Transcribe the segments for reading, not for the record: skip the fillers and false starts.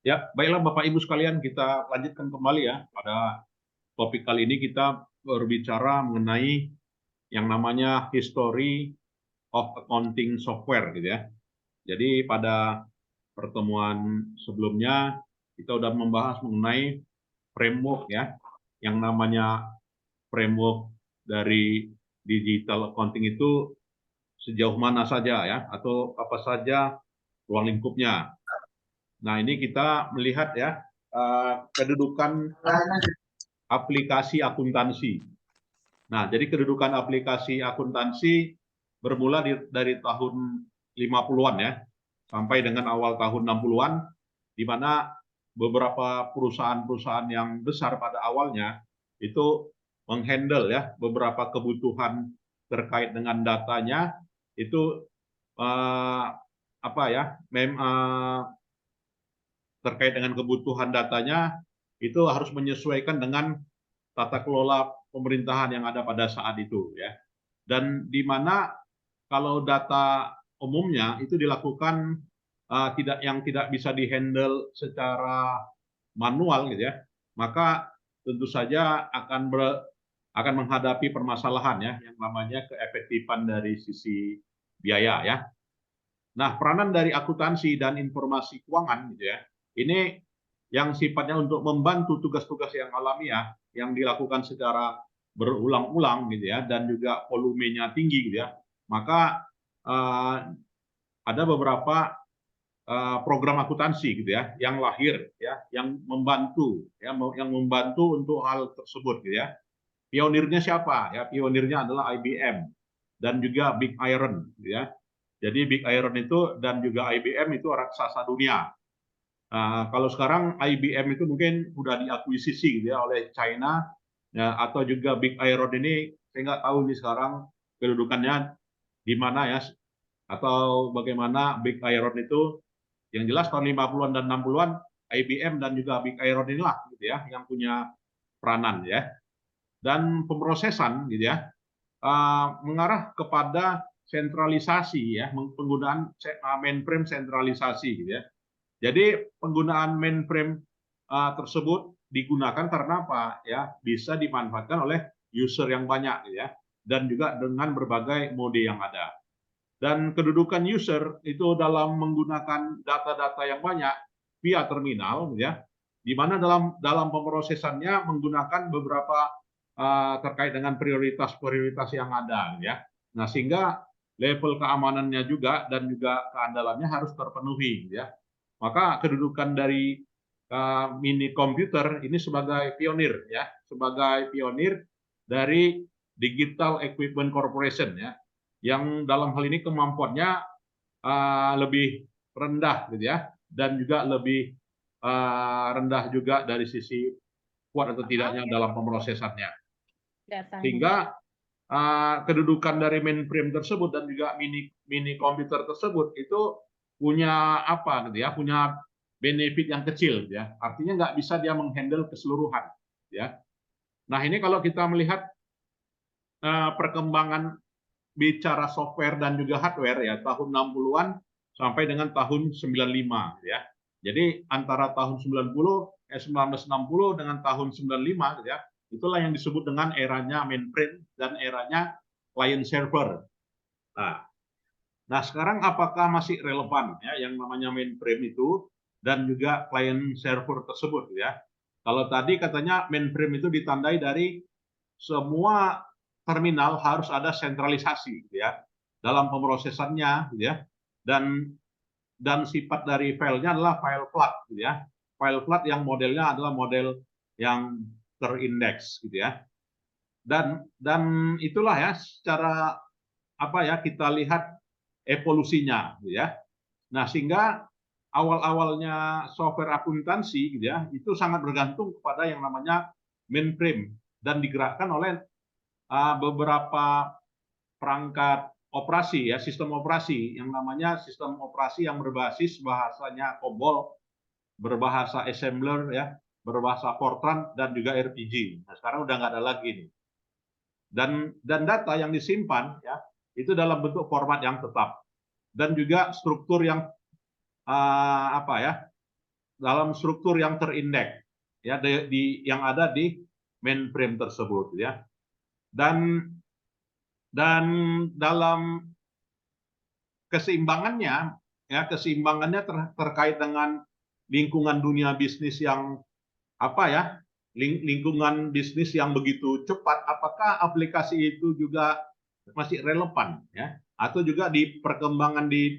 Ya, baiklah Bapak Ibu sekalian, kita lanjutkan kembali ya. Pada topik kali ini kita berbicara mengenai yang namanya history of accounting software gitu ya. Jadi pada pertemuan sebelumnya kita sudah membahas mengenai framework ya, yang namanya framework dari digital accounting itu sejauh mana saja ya, atau apa saja ruang lingkupnya. Nah, ini kita melihat ya kedudukan aplikasi akuntansi. Nah, jadi kedudukan aplikasi akuntansi bermula dari tahun 50-an ya, sampai dengan awal tahun 60-an, di mana beberapa perusahaan-perusahaan yang besar pada awalnya itu menghandle ya beberapa kebutuhan terkait dengan datanya itu eh, apa ya terkait dengan kebutuhan datanya itu harus menyesuaikan dengan tata kelola pemerintahan yang ada pada saat itu ya. Dan di mana kalau data umumnya itu dilakukan tidak bisa dihandle secara manual gitu ya, maka tentu saja akan menghadapi permasalahan ya yang namanya keefektifan dari sisi biaya ya. Nah, peranan dari akuntansi dan informasi keuangan gitu ya, ini yang sifatnya untuk membantu tugas-tugas yang alamiah yang dilakukan secara berulang-ulang gitu ya, dan juga volumenya tinggi gitu ya. Maka ada beberapa program akuntansi gitu ya yang lahir ya, yang membantu untuk hal tersebut gitu ya. Pionirnya siapa ya? Pionirnya adalah IBM dan juga Big Iron gitu ya. Jadi Big Iron itu dan juga IBM itu raksasa dunia. Kalau sekarang IBM itu mungkin sudah diakuisisi gitu ya oleh China ya, atau juga Big Iron ini saya nggak tahu nih sekarang kedudukannya di mana ya, atau bagaimana Big Iron itu. Yang jelas tahun 50-an dan 60-an IBM dan juga Big Iron inilah gitu ya yang punya peranan ya. Dan pemrosesan gitu ya mengarah kepada sentralisasi ya, penggunaan mainframe sentralisasi gitu ya. Jadi penggunaan mainframe tersebut digunakan karena apa ya? Bisa dimanfaatkan oleh user yang banyak gitu ya, dan juga dengan berbagai mode yang ada. Dan kedudukan user itu dalam menggunakan data-data yang banyak via terminal gitu ya, di mana dalam pemrosesannya menggunakan beberapa terkait dengan prioritas-prioritas yang ada ya. Nah, sehingga level keamanannya juga dan juga keandalannya harus terpenuhi ya. Maka kedudukan dari mini komputer ini sebagai pionir ya, sebagai pionir dari Digital Equipment Corporation ya, yang dalam hal ini kemampuannya lebih rendah gitu ya, dan juga lebih rendah juga dari sisi kuat atau tidaknya dalam pemrosesannya. Datanya. Sehingga kedudukan dari mainframe tersebut dan juga mini mini komputer tersebut itu punya apa gitu ya, punya benefit yang kecil gitu ya. Artinya nggak bisa dia menghandle keseluruhan ya. Nah, ini kalau kita melihat perkembangan bicara software dan juga hardware ya tahun 60-an sampai dengan tahun 95 ya. Jadi antara tahun 1960 dengan tahun 95 gitu ya. Itulah yang disebut dengan eranya mainframe dan eranya client server. Nah, sekarang apakah masih relevan ya yang namanya mainframe itu dan juga client server tersebut ya? Kalau tadi katanya mainframe itu ditandai dari semua terminal harus ada sentralisasi gitu ya dalam pemrosesannya gitu ya, dan sifat dari filenya adalah file flat gitu ya, file flat yang modelnya adalah model yang terindeks gitu ya, dan itulah ya secara apa ya kita lihat evolusinya gitu ya. Nah, sehingga awal-awalnya software akuntansi gitu ya itu sangat bergantung kepada yang namanya mainframe dan digerakkan oleh beberapa perangkat operasi ya, sistem operasi yang namanya sistem operasi yang berbasis bahasanya COBOL, berbahasa assembler ya, berbahasa Fortran dan juga RPG. Nah, sekarang udah nggak ada lagi nih. Dan data yang disimpan ya itu dalam bentuk format yang tetap dan juga struktur yang apa ya dalam struktur yang terindeks ya yang ada di mainframe tersebut ya. Dan dalam keseimbangannya ya terkait dengan lingkungan dunia bisnis yang apa ya, lingkungan bisnis yang begitu cepat, apakah aplikasi itu juga masih relevan ya, atau juga di perkembangan di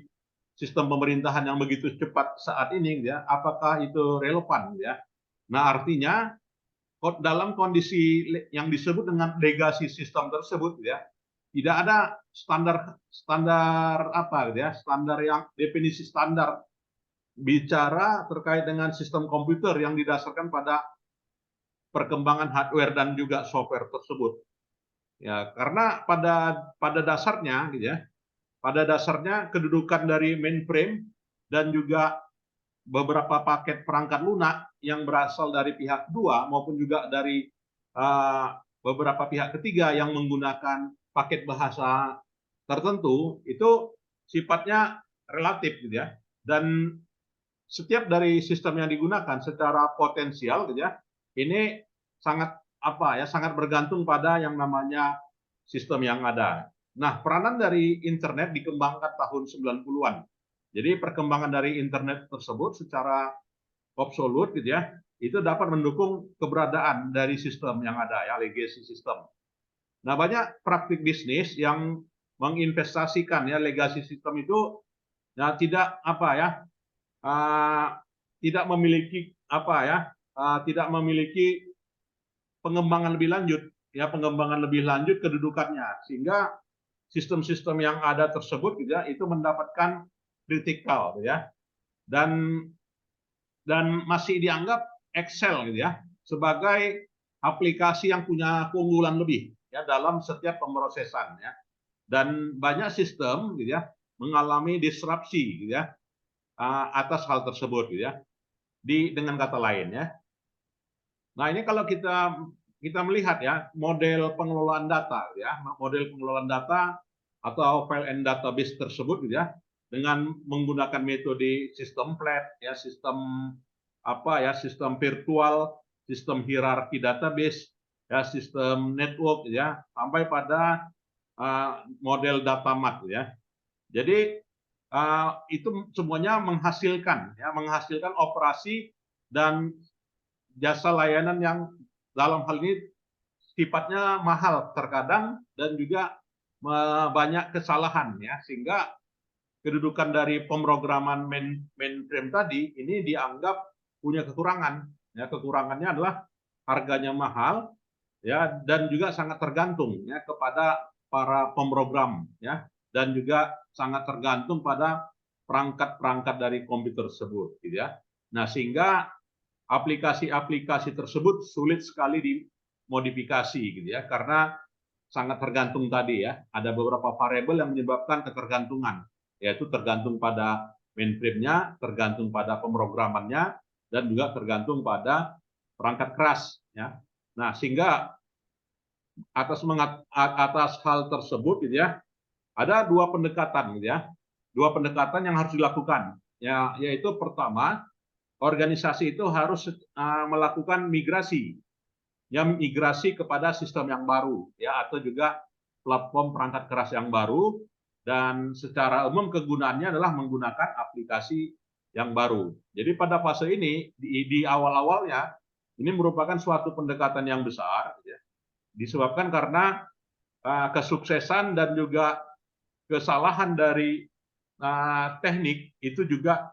sistem pemerintahan yang begitu cepat saat ini ya, apakah itu relevan ya. Nah, artinya dalam kondisi yang disebut dengan legacy sistem tersebut ya, tidak ada standar apa ya, standar yang definisi standar bicara terkait dengan sistem komputer yang didasarkan pada perkembangan hardware dan juga software tersebut. Ya, karena pada dasarnya gitu ya, pada dasarnya kedudukan dari mainframe dan juga beberapa paket perangkat lunak yang berasal dari pihak kedua maupun juga dari beberapa pihak ketiga yang menggunakan paket bahasa tertentu itu sifatnya relatif gitu ya. Dan setiap dari sistem yang digunakan secara potensial gitu ya, ini sangat sangat bergantung pada yang namanya sistem yang ada. Nah, peranan dari internet dikembangkan tahun 90-an. Jadi perkembangan dari internet tersebut secara absolut gitu ya, itu dapat mendukung keberadaan dari sistem yang ada ya, legacy system. Nah, banyak praktik bisnis yang menginvestasikan ya legacy system itu ya tidak memiliki tidak memiliki pengembangan lebih lanjut ya, pengembangan lebih lanjut kedudukannya, sehingga sistem-sistem yang ada tersebut gitu ya, itu mendapatkan kritikal gitu ya, dan masih dianggap Excel gitu ya sebagai aplikasi yang punya keunggulan lebih ya dalam setiap pemrosesan ya, dan banyak sistem gitu ya mengalami disrupsi gitu ya atas hal tersebut gitu ya. Dengan kata lain ya, nah ini kalau kita melihat ya model pengelolaan data ya, model pengelolaan data atau file and database tersebut gitu ya, dengan menggunakan metode sistem flat ya, sistem sistem virtual, sistem hierarki database ya, sistem network ya, sampai pada model data mart ya. Jadi itu semuanya menghasilkan operasi dan jasa layanan yang dalam hal ini sifatnya mahal terkadang dan juga banyak kesalahan ya, sehingga kedudukan dari pemrograman mainframe tadi ini dianggap punya kekurangan ya. Kekurangannya adalah harganya mahal ya, dan juga sangat tergantung ya kepada para pemrogram ya, dan juga sangat tergantung pada perangkat-perangkat dari komputer tersebut gitu ya. Nah, sehingga aplikasi-aplikasi tersebut sulit sekali dimodifikasi gitu ya, karena sangat tergantung tadi ya, ada beberapa variabel yang menyebabkan ketergantungan, yaitu tergantung pada mainframe-nya, tergantung pada pemrogramannya, dan juga tergantung pada perangkat keras ya. Nah, sehingga atas hal tersebut gitu ya, ada dua pendekatan gitu ya, dua pendekatan yang harus dilakukan ya, yaitu pertama, organisasi itu harus melakukan migrasi kepada sistem yang baru ya, atau juga platform perangkat keras yang baru, dan secara umum kegunaannya adalah menggunakan aplikasi yang baru. Jadi pada fase ini di awal-awalnya ini merupakan suatu pendekatan yang besar ya, disebabkan karena kesuksesan dan juga kesalahan dari teknik itu juga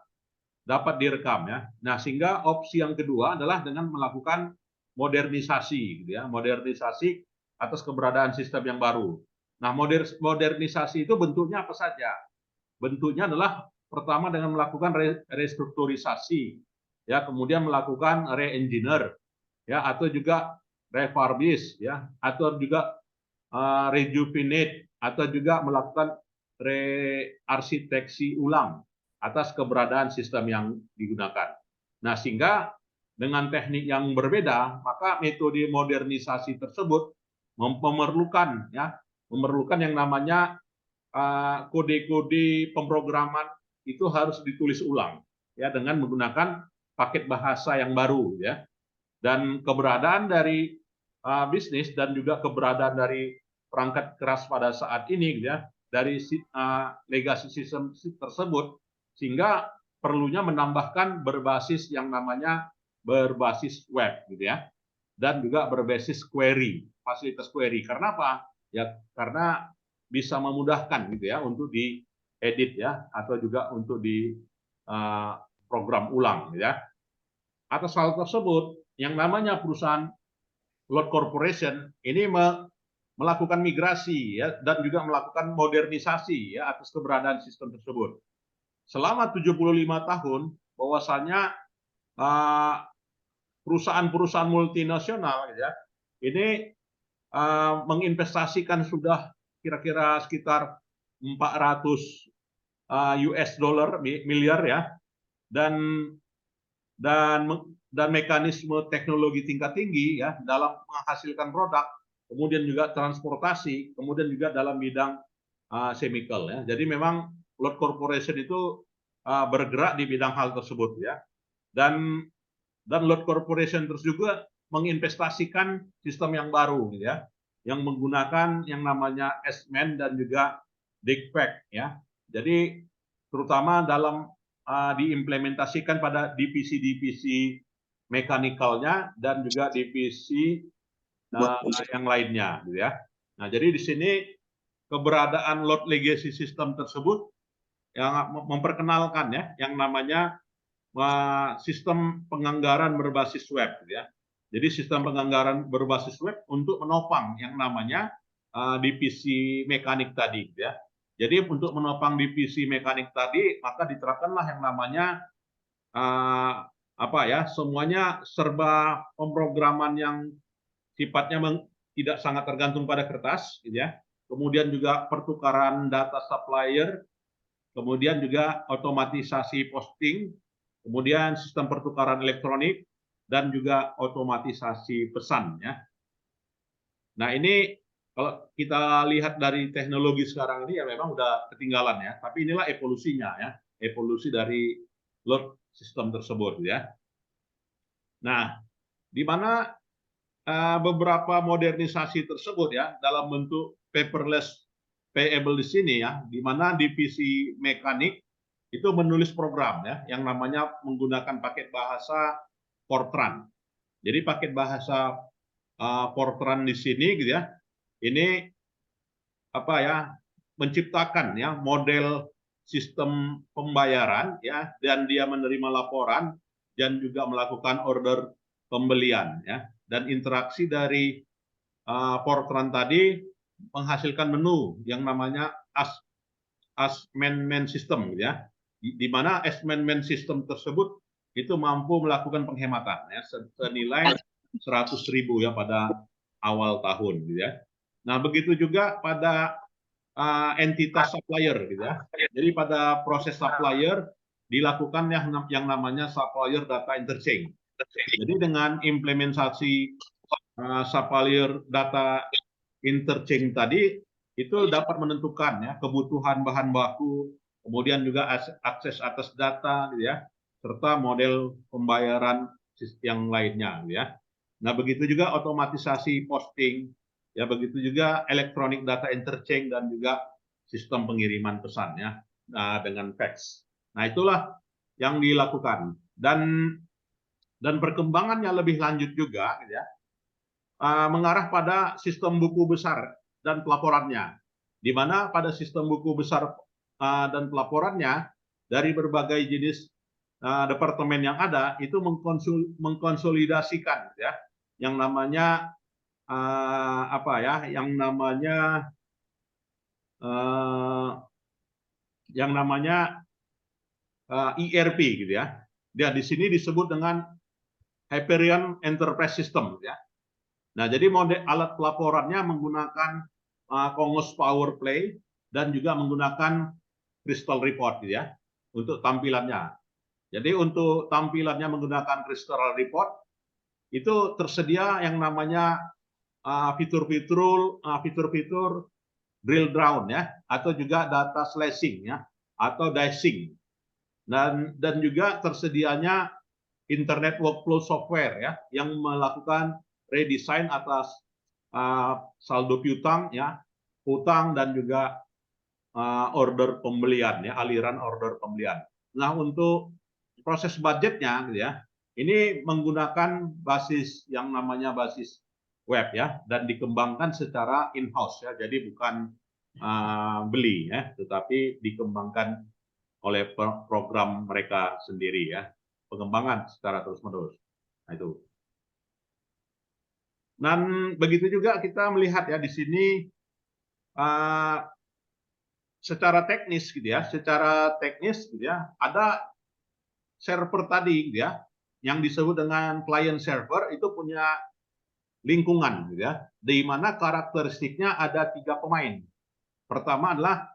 dapat direkam ya. Nah, sehingga opsi yang kedua adalah dengan melakukan modernisasi gitu ya, modernisasi atas keberadaan sistem yang baru. Nah, modernisasi itu bentuknya apa saja? Bentuknya adalah pertama dengan melakukan restrukturisasi ya, kemudian melakukan re-engineer ya, atau juga refurbish ya, atau juga rejuvenate, atau juga melakukan rearsiteksi ulang atas keberadaan sistem yang digunakan. Nah, sehingga dengan teknik yang berbeda, maka metode modernisasi tersebut memerlukan yang namanya kode-kode pemrograman itu harus ditulis ulang ya, dengan menggunakan paket bahasa yang baru ya. Dan keberadaan dari bisnis dan juga keberadaan dari perangkat keras pada saat ini gitu ya, dari legacy system tersebut, sehingga perlunya menambahkan berbasis yang namanya berbasis web gitu ya, dan juga berbasis query, fasilitas query. Karena apa? Ya karena bisa memudahkan gitu ya untuk diedit ya, atau juga untuk di program ulang ya. Atas hal tersebut, yang namanya perusahaan Load Corporation ini melakukan migrasi ya, dan juga melakukan modernisasi ya atas keberadaan sistem tersebut. Selama 75 tahun, bahwasanya perusahaan-perusahaan multinasional ya, ini menginvestasikan sudah kira-kira sekitar 400 US dollar miliar ya, dan mekanisme teknologi tingkat tinggi ya dalam menghasilkan produk, kemudian juga transportasi, kemudian juga dalam bidang chemical ya. Jadi memang Load Corporation itu bergerak di bidang hal tersebut ya. Dan Load Corporation terus juga menginvestasikan sistem yang baru ya, yang menggunakan yang namanya S-Man dan juga DigPack ya. Jadi terutama dalam diimplementasikan pada divisi-divisi mekanikalnya dan juga divisi yang lainnya gitu ya. Nah, jadi di sini keberadaan load legacy system tersebut yang memperkenalkan ya yang namanya sistem penganggaran berbasis web gitu ya. Jadi sistem penganggaran berbasis web untuk menopang yang namanya divisi mekanik tadi gitu ya. Jadi untuk menopang divisi mekanik tadi, maka diterapkanlah yang namanya semuanya serba pemrograman yang sifatnya tidak sangat tergantung pada kertas, gitu ya. Kemudian juga pertukaran data supplier, kemudian juga otomatisasi posting, kemudian sistem pertukaran elektronik, dan juga otomatisasi pesan ya. Nah ini kalau kita lihat dari teknologi sekarang ini ya memang udah ketinggalan ya, tapi inilah evolusinya ya, evolusi dari load system tersebut ya. Nah, di mana beberapa modernisasi tersebut ya dalam bentuk paperless payable di sini ya, di mana divisi mekanik itu menulis program ya yang namanya menggunakan paket bahasa Fortran. Jadi paket bahasa Fortran di sini gitu ya, ini menciptakan ya model sistem pembayaran ya, dan dia menerima laporan dan juga melakukan order pembelian ya, dan interaksi dari Fortran tadi menghasilkan menu yang namanya as-man-man system gitu ya, di mana as-man-man system tersebut itu mampu melakukan penghematan ya senilai 100.000 ya pada awal tahun gitu ya. Nah, begitu juga pada entitas supplier gitu ya. Jadi pada proses supplier dilakukan yang namanya supplier data interchange. Jadi dengan implementasi supplier data interchange tadi itu dapat menentukan ya kebutuhan bahan baku, kemudian juga akses atas data gitu ya, serta model pembayaran yang lainnya gitu ya. Nah, begitu juga otomatisasi posting, ya begitu juga electronic data interchange dan juga sistem pengiriman pesan ya dengan fax. Nah, itulah yang dilakukan dan perkembangannya lebih lanjut juga gitu ya, mengarah pada sistem buku besar dan pelaporannya, di mana pada sistem buku besar dan pelaporannya dari berbagai jenis departemen yang ada itu mengkonsolidasikan ya yang namanya ERP gitu ya. Dia di sini disebut dengan Hyperion Enterprise System gitu ya. Nah, jadi model alat pelaporannya menggunakan Congos Power Play dan juga menggunakan Crystal Report gitu ya untuk tampilannya. Jadi untuk tampilannya menggunakan Crystal Report itu tersedia yang namanya fitur-fitur drill down ya, atau juga data slashing ya, atau dicing, dan juga tersedianya internet workflow software ya yang melakukan redesign atas saldo piutang ya, hutang dan juga order pembelian ya, aliran order pembelian. Nah, untuk proses budgetnya gitu ya, ini menggunakan basis yang namanya basis web ya, dan dikembangkan secara in-house ya, jadi bukan beli ya, tetapi dikembangkan oleh program mereka sendiri ya, pengembangan secara terus-menerus. Nah, itu. Dan begitu juga kita melihat ya di sini secara teknis gitu ya, ada server tadi gitu ya, yang disebut dengan client server itu punya lingkungan gitu ya, di mana karakteristiknya ada 3 pemain. Pertama adalah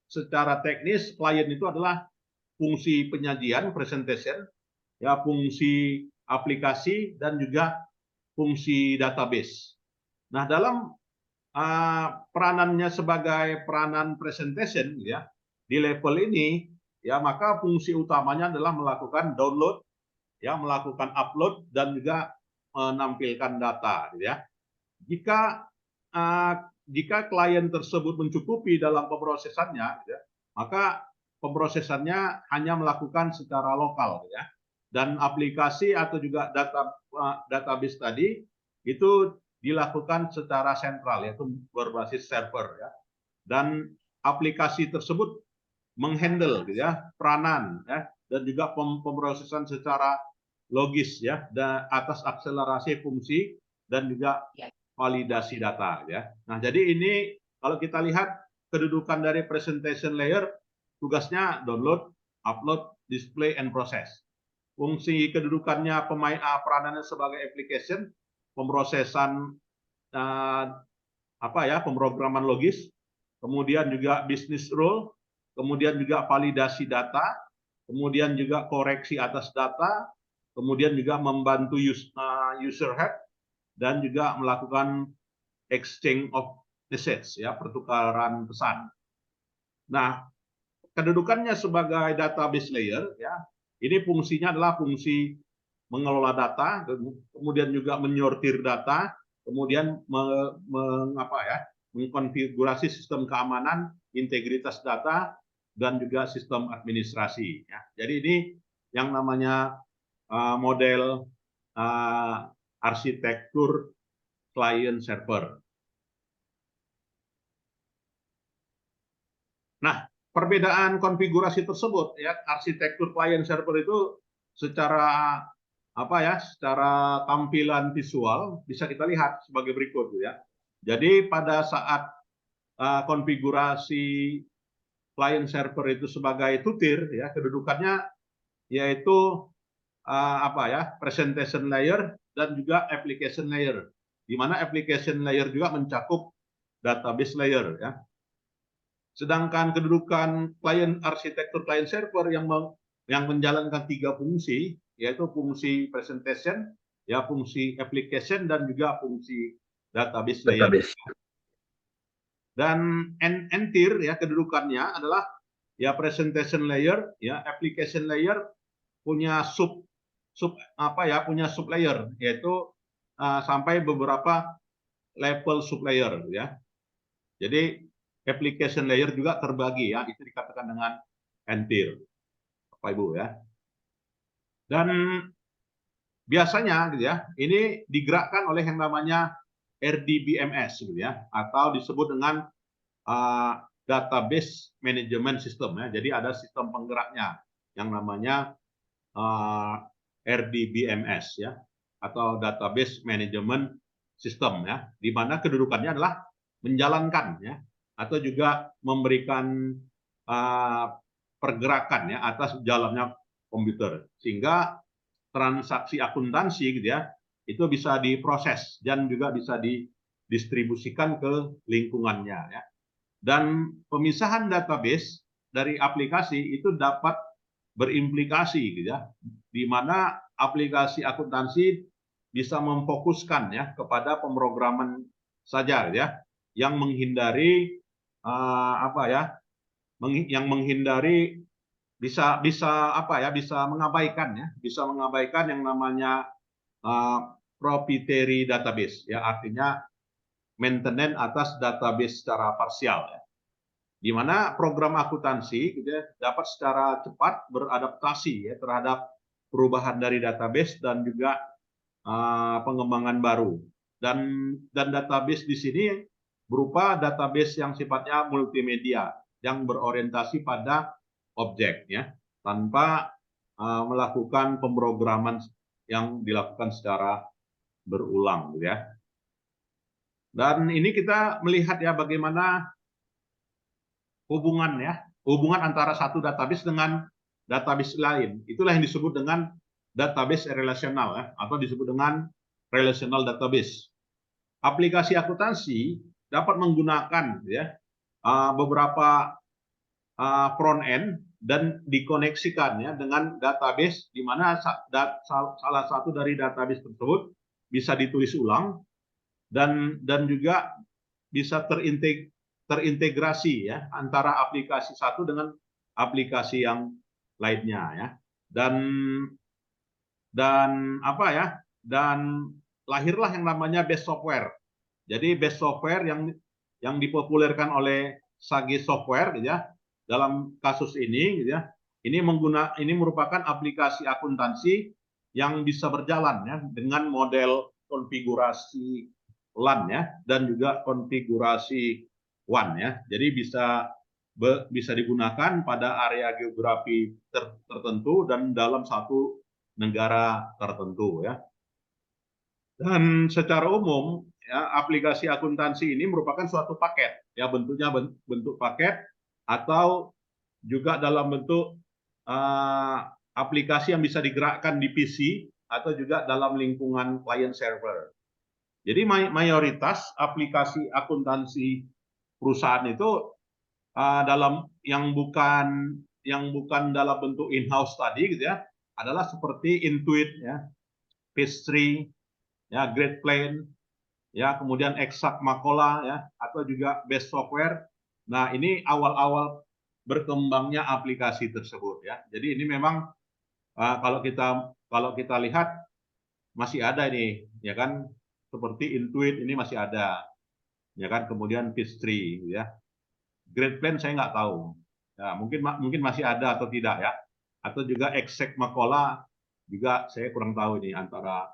secara teknis klien itu adalah fungsi penyajian presentation ya, fungsi aplikasi dan juga fungsi database. Nah, dalam peranannya sebagai peranan presentation ya di level ini ya, maka fungsi utamanya adalah melakukan download ya, melakukan upload dan juga menampilkan data ya. Jika klien tersebut mencukupi dalam pemrosesannya ya, maka pemrosesannya hanya melakukan secara lokal ya, dan aplikasi atau juga database tadi itu dilakukan secara sentral yaitu berbasis server ya, dan aplikasi tersebut menghandle gitu ya peranan ya, dan juga pemrosesan secara logis ya, dan atas akselerasi fungsi dan juga validasi data ya. Nah, jadi ini kalau kita lihat kedudukan dari presentation layer, tugasnya download, upload, display, and process. Fungsi kedudukannya peranannya sebagai application, pemrosesan pemrograman logis, kemudian juga business rule, kemudian juga validasi data, kemudian juga koreksi atas data, kemudian juga membantu user head, dan juga melakukan exchange of message ya, pertukaran pesan. Nah, kedudukannya sebagai database layer ya, ini fungsinya adalah fungsi mengelola data, kemudian juga menyortir data, kemudian mengkonfigurasi sistem keamanan, integritas data, dan juga sistem administrasi ya. Jadi ini yang namanya model arsitektur client server. Nah, perbedaan konfigurasi tersebut ya, arsitektur client server itu secara secara tampilan visual bisa kita lihat sebagai berikut ya. Jadi pada saat konfigurasi client server itu sebagai tutir ya, kedudukannya yaitu presentation layer dan juga application layer, di mana application layer juga mencakup database layer ya. Sedangkan kedudukan arsitektur client server yang menjalankan 3 fungsi, yaitu fungsi presentation, ya, fungsi application, dan juga fungsi database layer. Dan N-tier ya, kedudukannya adalah ya presentation layer, ya application layer punya sub layer, yaitu sampai beberapa level sub layer ya. Jadi application layer juga terbagi ya, itu dikatakan dengan N-tier, Bapak Ibu ya. Dan biasanya gitu ya, ini digerakkan oleh yang namanya RDBMS gitu ya, atau disebut dengan database management system ya. Jadi ada sistem penggeraknya yang namanya RDBMS ya, atau database management system ya, di mana kedudukannya adalah menjalankan ya, atau juga memberikan pergerakan ya atas jalannya komputer, sehingga transaksi akuntansi gitu ya itu bisa diproses dan juga bisa didistribusikan ke lingkungannya ya. Dan pemisahan database dari aplikasi itu dapat berimplikasi gitu ya, di mana aplikasi akuntansi bisa memfokuskan ya kepada pemrograman saja ya, yang menghindari bisa apa ya, bisa mengabaikan yang namanya proprietary database, ya, artinya maintenance atas database secara parsial, ya, di mana program akuntansi gitu ya, dapat secara cepat beradaptasi ya terhadap perubahan dari database dan juga pengembangan baru. Dan database di sini berupa database yang sifatnya multimedia yang berorientasi pada objek, ya, tanpa melakukan pemrograman yang dilakukan secara berulang, gitu ya. Dan ini kita melihat ya bagaimana hubungan antara satu database dengan database lain. Itulah yang disebut dengan database relasional, ya, atau disebut dengan relational database. Aplikasi akuntansi dapat menggunakan ya beberapa front end dan dikoneksikan ya dengan database, di mana salah satu dari database tersebut bisa ditulis ulang dan juga bisa terintegrasi ya antara aplikasi satu dengan aplikasi yang lainnya, ya. Dan apa ya? Dan lahirlah yang namanya base software. Jadi base software yang dipopulerkan oleh Sage Software, gitu ya, dalam kasus ini, gitu ya, ini merupakan aplikasi akuntansi yang bisa berjalan ya dengan model konfigurasi LAN ya dan juga konfigurasi WAN ya. Jadi bisa digunakan pada area geografi tertentu dan dalam satu negara tertentu ya. Dan secara umum ya aplikasi akuntansi ini merupakan suatu paket ya, bentuknya bentuk paket atau juga dalam bentuk aplikasi yang bisa digerakkan di PC atau juga dalam lingkungan client server. Jadi mayoritas aplikasi akuntansi perusahaan itu dalam yang bukan dalam bentuk in-house tadi gitu ya, adalah seperti Intuit ya, Peachtree ya, GreatPlane ya, kemudian Exact Macola ya, atau juga Best Software. Nah, ini awal-awal berkembangnya aplikasi tersebut ya. Jadi ini memang kalau kita lihat masih ada ini ya kan, seperti Intuit ini masih ada ya kan, kemudian Peachtree ya. GreatPlane saya nggak tahu. Ya, mungkin masih ada atau tidak ya. Atau juga Exact Macola juga saya kurang tahu ini antara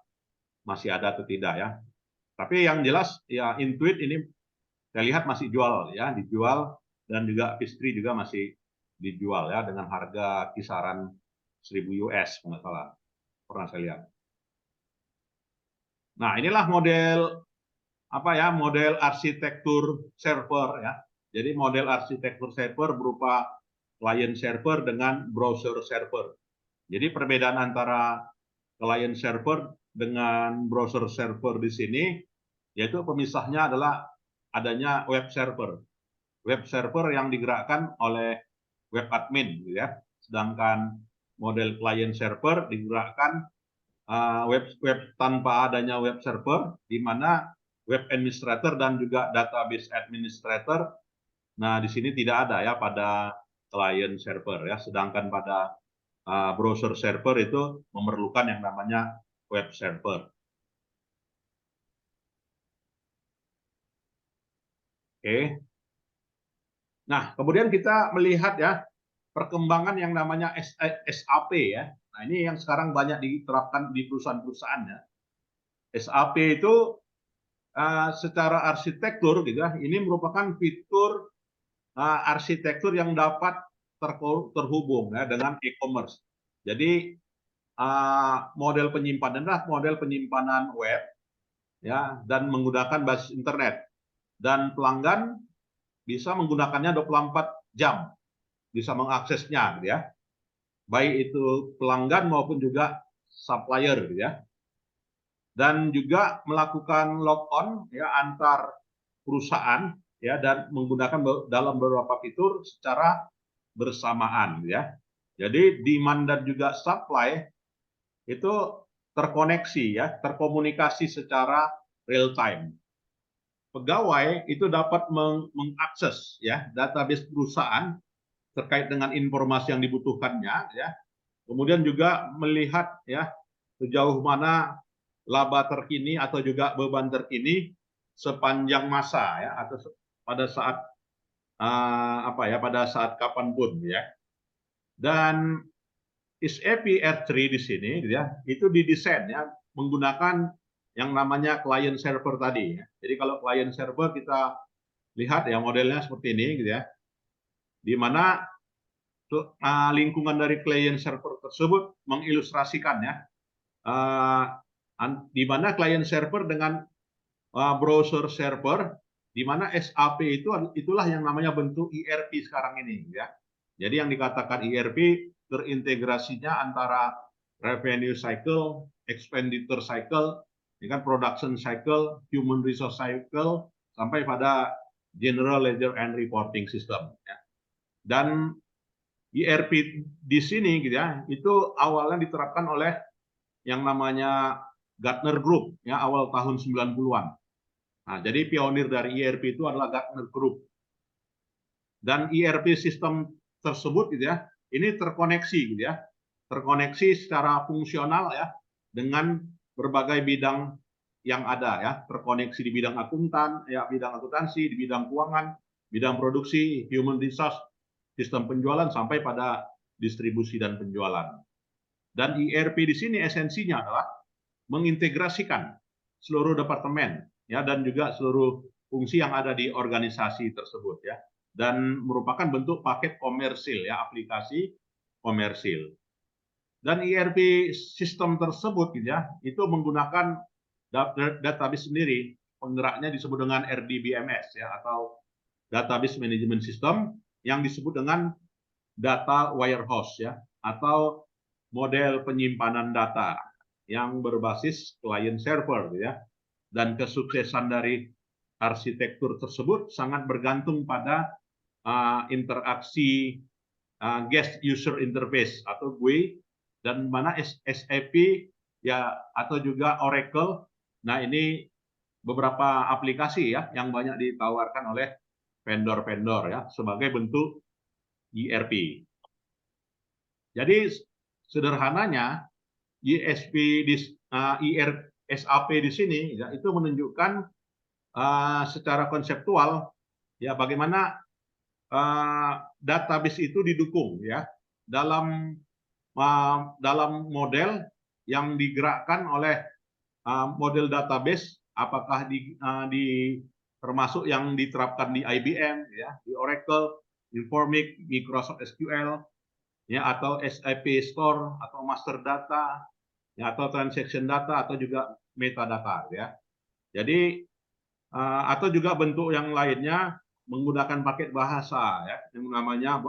masih ada atau tidak ya. Tapi yang jelas ya Intuit ini saya lihat masih dijual dan juga Peachtree juga masih dijual ya dengan harga kisaran 1.000 US kalau nggak salah. Pernah saya lihat. Nah, inilah model arsitektur server ya. Jadi model arsitektur server berupa client server dengan browser server. Jadi perbedaan antara client server dengan browser server di sini yaitu pemisahnya adalah adanya web server. Web server yang digerakkan oleh web admin gitu ya. Sedangkan model client server digerakkan web tanpa adanya web server, di mana web administrator dan juga database administrator. Nah, di sini tidak ada ya pada client server ya, sedangkan pada browser server itu memerlukan yang namanya web server. Oke. Nah, kemudian kita melihat ya perkembangan yang namanya SAP ya. Nah, ini yang sekarang banyak diterapkan di perusahaan-perusahaan ya. SAP itu secara arsitektur gitu ya, ini merupakan fitur arsitektur yang dapat terhubung ya dengan e-commerce. Jadi model penyimpanan web ya dan menggunakan basis internet, dan pelanggan bisa menggunakannya 24 jam, bisa mengaksesnya gitu ya. Baik itu pelanggan maupun juga supplier gitu ya. Dan juga melakukan logon ya antar perusahaan ya dan menggunakan dalam beberapa fitur secara bersamaan ya. Jadi demand dan juga supply itu terkoneksi ya, terkomunikasi secara real time. Pegawai itu dapat mengakses ya database perusahaan terkait dengan informasi yang dibutuhkannya, ya. Kemudian juga melihat ya sejauh mana laba terkini atau juga beban terkini sepanjang masa ya atau pada saat pada saat kapanpun ya. Dan SAP R3 di sini ya itu didesain ya menggunakan yang namanya client server tadi ya. Jadi kalau client server kita lihat ya modelnya seperti ini gitu ya. Di mana lingkungan dari client server tersebut mengilustrasikan ya di mana client server dengan browser server, di mana SAP itulah yang namanya bentuk ERP sekarang ini ya. Jadi yang dikatakan ERP terintegrasinya antara revenue cycle, expenditure cycle, dengan production cycle, human resource cycle, sampai pada general ledger and reporting system. Ya. Dan ERP di sini gitu ya, itu awalnya diterapkan oleh yang namanya Gartner Group ya awal tahun 90-an. Nah, jadi pionir dari ERP itu adalah Gartner Group. Dan ERP sistem tersebut gitu ya, ini terkoneksi gitu ya. Terkoneksi secara fungsional ya dengan berbagai bidang yang ada ya, terkoneksi di bidang akuntan, ya bidang akuntansi, di bidang keuangan, bidang produksi, human resource, sistem penjualan sampai pada distribusi dan penjualan. Dan ERP di sini esensinya adalah mengintegrasikan seluruh departemen ya dan juga seluruh fungsi yang ada di organisasi tersebut ya dan merupakan bentuk paket komersil ya aplikasi komersil. Dan ERP sistem tersebut gitu ya itu menggunakan database sendiri, penggeraknya disebut dengan RDBMS ya atau database management system yang disebut dengan data warehouse ya atau model penyimpanan data yang berbasis client server ya. Dan kesuksesan dari arsitektur tersebut sangat bergantung pada interaksi guest user interface atau GUI dan mana SAP ya atau juga Oracle. Nah, ini beberapa aplikasi ya yang banyak ditawarkan oleh vendor-vendor ya sebagai bentuk ERP. Jadi sederhananya SAP di sini ya, itu menunjukkan secara konseptual ya bagaimana database itu didukung ya dalam model yang digerakkan oleh model database apakah termasuk yang diterapkan di IBM ya di Oracle, Informix, Microsoft SQL ya atau SAP Store atau master data ya atau transaction data atau juga metadata ya. Jadi atau juga bentuk yang lainnya menggunakan paket bahasa ya yang namanya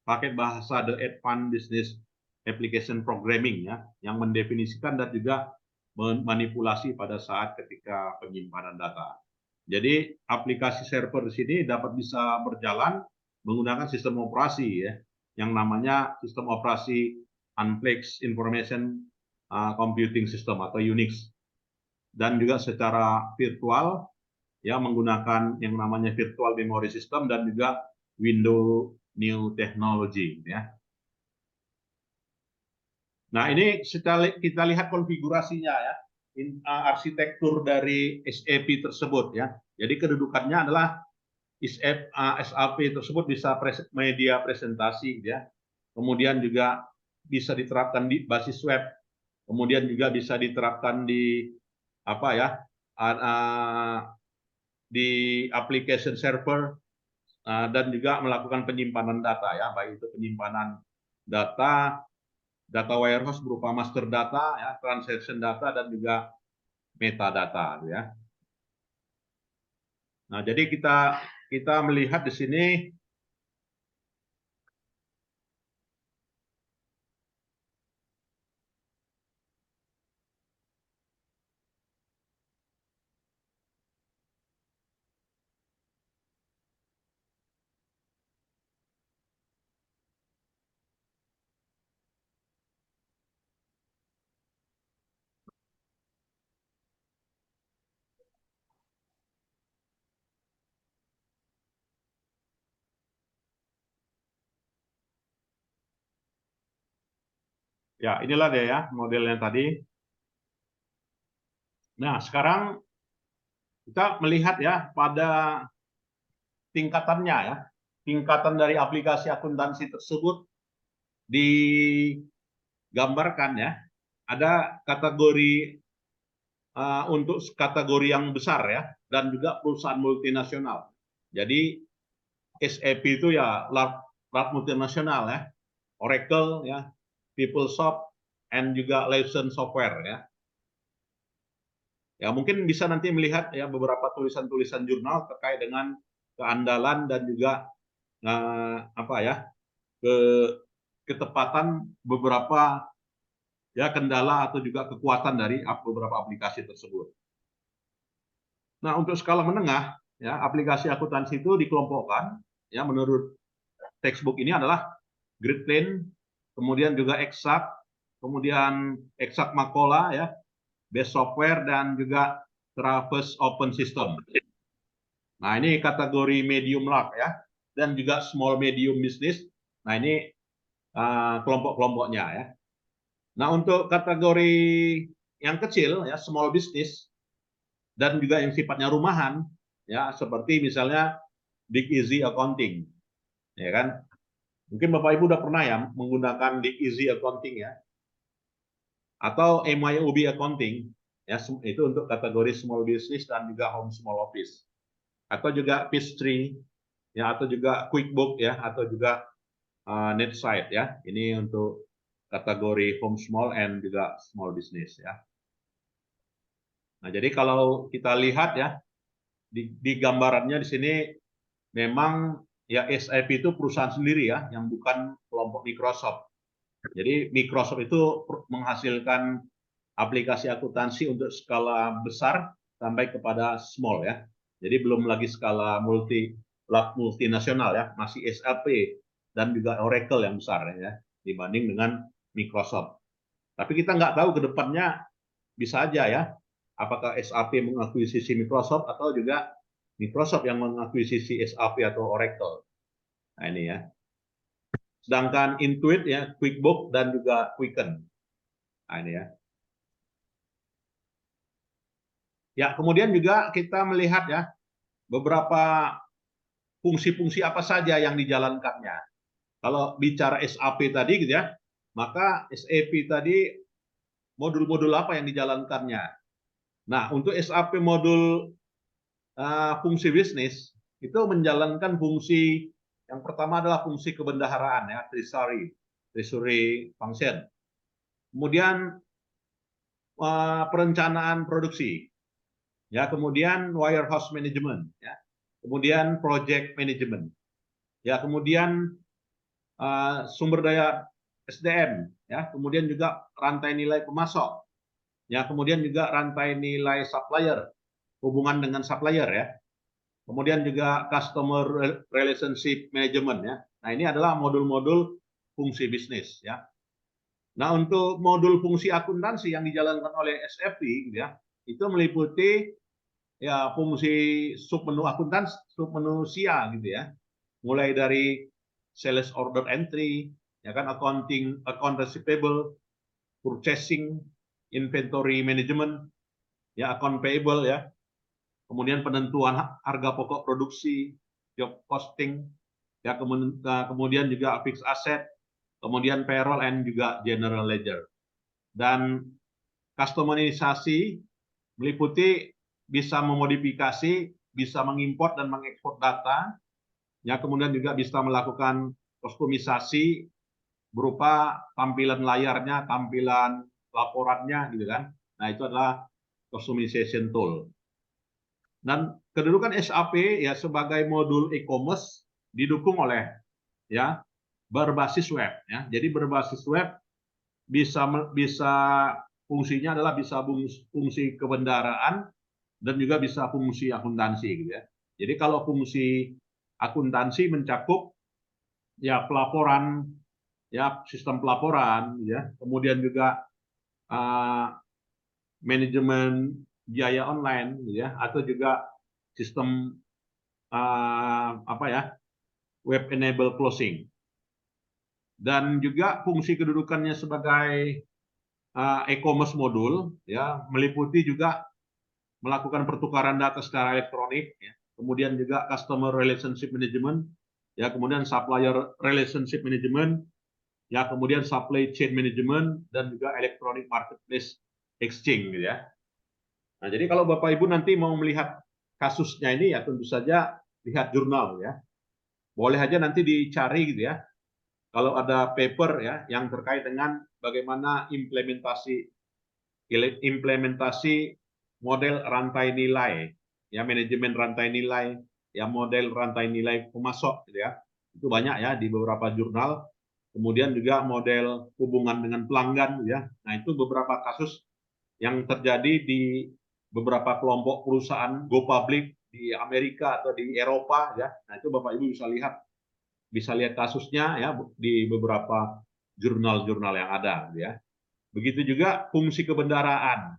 paket bahasa The Advanced Business Application Programming ya yang mendefinisikan dan juga memanipulasi pada saat ketika penyimpanan data. Jadi aplikasi server di sini dapat bisa berjalan menggunakan sistem operasi ya yang namanya sistem operasi Unflexed Information Computing System atau Unix dan juga secara virtual ya menggunakan yang namanya virtual memory system dan juga Windows New Technology ya. Nah, ini kita lihat konfigurasinya ya. Arsitektur dari SAP tersebut ya. Jadi kedudukannya adalah SAP tersebut bisa media presentasi ya. Kemudian juga bisa diterapkan di basis web. Kemudian juga bisa diterapkan di apa ya? Di application server dan juga melakukan penyimpanan data ya, baik itu penyimpanan data, data warehouse berupa master data ya, transaction data dan juga metadata ya. Nah, jadi kita melihat di sini Ya, inilah dia ya modelnya tadi. Nah, sekarang kita melihat ya pada tingkatannya ya. Tingkatan dari aplikasi akuntansi tersebut digambarkan ya. Ada kategori untuk kategori yang besar ya, dan juga perusahaan multinasional. Jadi SAP itu ya large multinasional ya, Oracle ya, PeopleSoft, and juga Lawson Software ya. Ya mungkin bisa nanti melihat ya beberapa tulisan-tulisan jurnal terkait dengan keandalan dan juga apa ya ke ketepatan beberapa ya kendala atau juga kekuatan dari beberapa aplikasi tersebut. Nah, untuk skala menengah, ya, aplikasi akuntansi itu dikelompokkan, ya, menurut textbook ini adalah Great Plain, kemudian juga Exact, kemudian Exact Macola, ya, Best Software, dan juga Traverse Open System. Nah, ini kategori medium large, ya, dan juga small medium business. Nah, ini kelompok-kelompoknya, ya. Nah, untuk kategori yang kecil, ya, small business, dan juga yang sifatnya rumahan, ya, seperti misalnya Big Easy Accounting, ya kan? Mungkin Bapak Ibu udah pernah ya menggunakan Big Easy Accounting ya, atau MYOB Accounting, ya itu untuk kategori small business dan juga home small office, atau juga Peachtree, ya atau juga QuickBook ya, atau juga NetSite ya. Ini untuk kategori home small and juga small business ya. Nah jadi kalau kita lihat ya di gambarannya di sini memang ya SAP itu perusahaan sendiri ya, yang bukan kelompok Microsoft. Jadi Microsoft itu menghasilkan aplikasi akuntansi untuk skala besar sampai kepada small ya. Jadi belum lagi skala multinasional ya, masih SAP dan juga Oracle yang besar ya dibanding dengan Microsoft. Tapi kita nggak tahu ke depannya, bisa aja ya, apakah SAP mengakuisisi Microsoft atau juga Microsoft yang mengakuisisi SAP atau Oracle. Nah ini ya. Sedangkan Intuit ya, QuickBook dan juga Quicken. Nah ini ya. Ya, kemudian juga kita melihat ya beberapa fungsi-fungsi apa saja yang dijalankannya. Kalau bicara SAP tadi gitu ya, maka SAP tadi modul-modul apa yang dijalankannya. Nah, untuk SAP modul fungsi bisnis itu menjalankan fungsi yang pertama adalah fungsi kebendaharaan ya, treasury function. Kemudian perencanaan produksi, ya kemudian warehouse management, ya kemudian project management, ya kemudian sumber daya SDM, ya kemudian juga rantai nilai pemasok, ya kemudian juga rantai nilai supplier, hubungan dengan supplier ya, kemudian juga customer relationship management ya. Nah ini adalah modul-modul fungsi bisnis ya. Nah, untuk modul fungsi akuntansi yang dijalankan oleh SFP gitu ya, itu meliputi ya fungsi submenu akuntansi, submenu SIA gitu ya. Mulai dari sales order entry, ya kan accounting, account receivable, purchasing, inventory management, ya account payable ya. Kemudian penentuan harga pokok produksi, job costing, ya kemudian juga fixed asset, kemudian payroll and juga general ledger. Dan customisasi meliputi bisa memodifikasi, bisa mengimport dan mengekspor data, ya kemudian juga bisa melakukan kustomisasi berupa tampilan layarnya, tampilan laporannya, gitu kan. Nah itu adalah customization tool. Dan kedudukan SAP ya sebagai modul e-commerce didukung oleh ya berbasis web, ya. Jadi berbasis web bisa fungsinya adalah bisa fungsi kebendaraan dan juga bisa fungsi akuntansi gitu ya. Jadi kalau fungsi akuntansi mencakup ya pelaporan, ya sistem pelaporan ya, kemudian juga uh, manajemen biaya online gitu ya, atau juga sistem apa ya, web enable closing. Dan juga fungsi kedudukannya sebagai e-commerce modul, ya, meliputi juga melakukan pertukaran data secara elektronik, ya. Kemudian juga customer relationship management, ya, kemudian supplier relationship management, ya, kemudian supply chain management, dan juga electronic marketplace exchange, gitu ya. Nah, jadi kalau Bapak Ibu nanti mau melihat kasusnya ini, ya tentu saja lihat jurnal, ya. Boleh aja nanti dicari gitu ya. Kalau ada paper ya yang terkait dengan bagaimana implementasi model rantai nilai, ya, manajemen rantai nilai, ya, model rantai nilai pemasok, gitu ya. Itu banyak ya di beberapa jurnal. Kemudian juga model hubungan dengan pelanggan, gitu ya. Nah, itu beberapa kasus yang terjadi di beberapa kelompok perusahaan go public di Amerika atau di Eropa, ya. Nah, itu Bapak Ibu bisa lihat kasusnya ya di beberapa jurnal-jurnal yang ada, gitu ya. Begitu juga fungsi kebendaraan,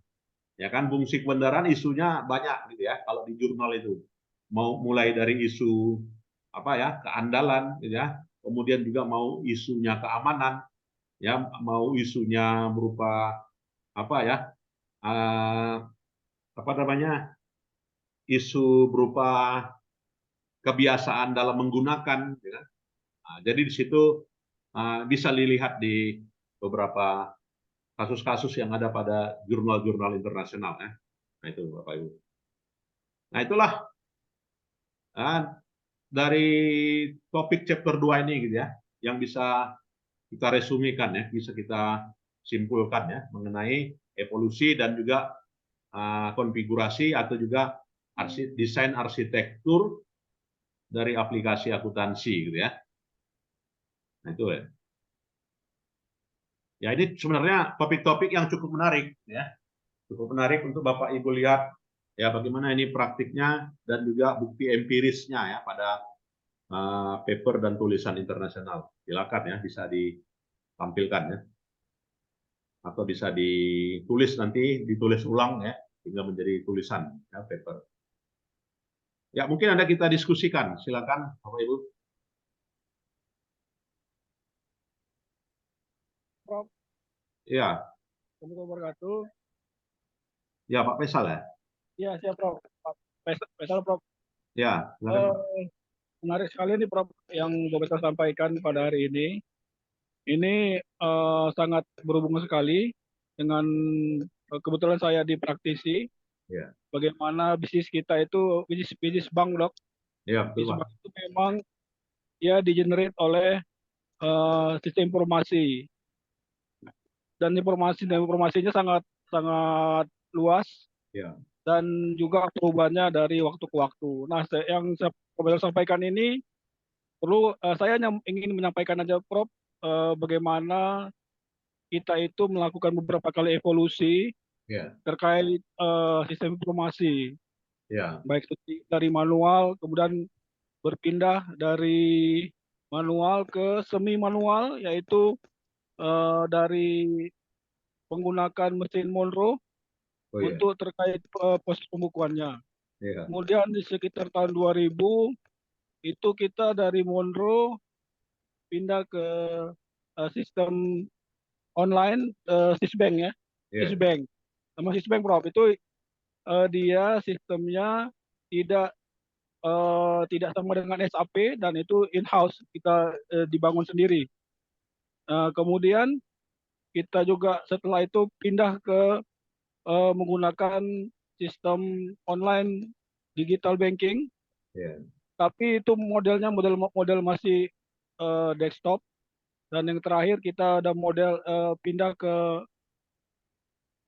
ya kan, fungsi kebendaraan isunya banyak gitu ya kalau di jurnal itu, mau mulai dari isu apa ya, keandalan gitu ya, kemudian juga mau isunya keamanan, ya, mau isunya berupa apa ya, eh, apa namanya, isu berupa kebiasaan dalam menggunakan, gitu kan. Nah, jadi di situ bisa dilihat di beberapa kasus-kasus yang ada pada jurnal-jurnal internasional ya. Nah itu Bapak Ibu. Nah itulah dari topik chapter 2 ini gitu ya, yang bisa kita resumikan ya, bisa kita simpulkan ya mengenai evolusi dan juga konfigurasi atau juga desain arsitektur dari aplikasi akuntansi gitu ya. Nah itu ya. Ya ini sebenarnya topik-topik yang cukup menarik ya. Cukup menarik untuk Bapak Ibu lihat ya bagaimana ini praktiknya dan juga bukti empirisnya ya pada paper dan tulisan internasional. Silakan ya bisa ditampilkan ya atau bisa ditulis nanti ditulis ulang ya hingga menjadi tulisan ya paper. Ya mungkin ada kita diskusikan. Silakan Bapak Ibu. Prof. Ya, Assalamualaikum wabarakatuh. ya Pak Faisal ya. Ya, siap Prof. Faisal, Prof. Ya, silakan Pak. Eh, Menarik sekali nih Prof yang Bapak Faisal sampaikan pada hari ini. Ini sangat berhubungan sekali dengan kebetulan saya di praktisi. Ya, Bagaimana bisnis kita itu bisnis bank, Dok. ya betul Bisnis Pak. bank itu memang ya digenerate oleh sistem informasi dan informasinya sangat sangat luas Ya, dan juga perubahannya dari waktu ke waktu. Nah, yang saya sampaikan ini perlu saya hanya ingin menyampaikan aja Prof bagaimana kita itu melakukan beberapa kali evolusi ya, terkait sistem informasi, ya, baik dari manual kemudian berpindah dari manual ke semi manual, yaitu dari menggunakan mesin Monroe oh ya, untuk terkait proses pembukuannya. ya, Kemudian di sekitar tahun 2000 itu kita dari Monroe pindah ke sistem online, Sisbank ya, ya, Sisbank. Sama Sisbank Prof itu dia sistemnya tidak tidak sama dengan SAP dan itu in-house kita dibangun sendiri. Kemudian kita juga setelah itu pindah ke menggunakan sistem online digital banking, ya, tapi itu modelnya model model masih desktop. Dan yang terakhir kita ada model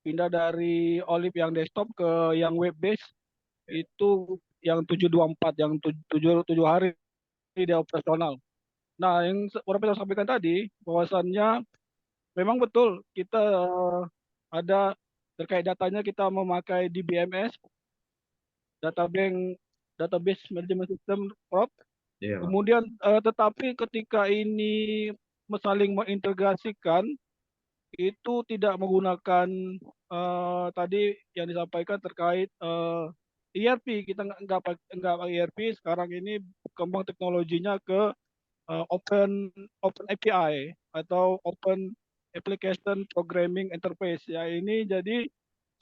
pindah dari Olive yang desktop ke yang web base, itu yang 724 yang 7 hari dia operasional. Nah, yang saya sampaikan tadi bahwasannya memang betul kita ada terkait datanya kita memakai DBMS, data bank database management system Prof. ya, Pak. Kemudian tetapi ketika ini saling mengintegrasikan itu tidak menggunakan tadi yang disampaikan terkait ERP. Kita nggak pakai ERP sekarang ini, berkembang teknologinya ke Open API atau Open Application Programming Interface. Ya, ini jadi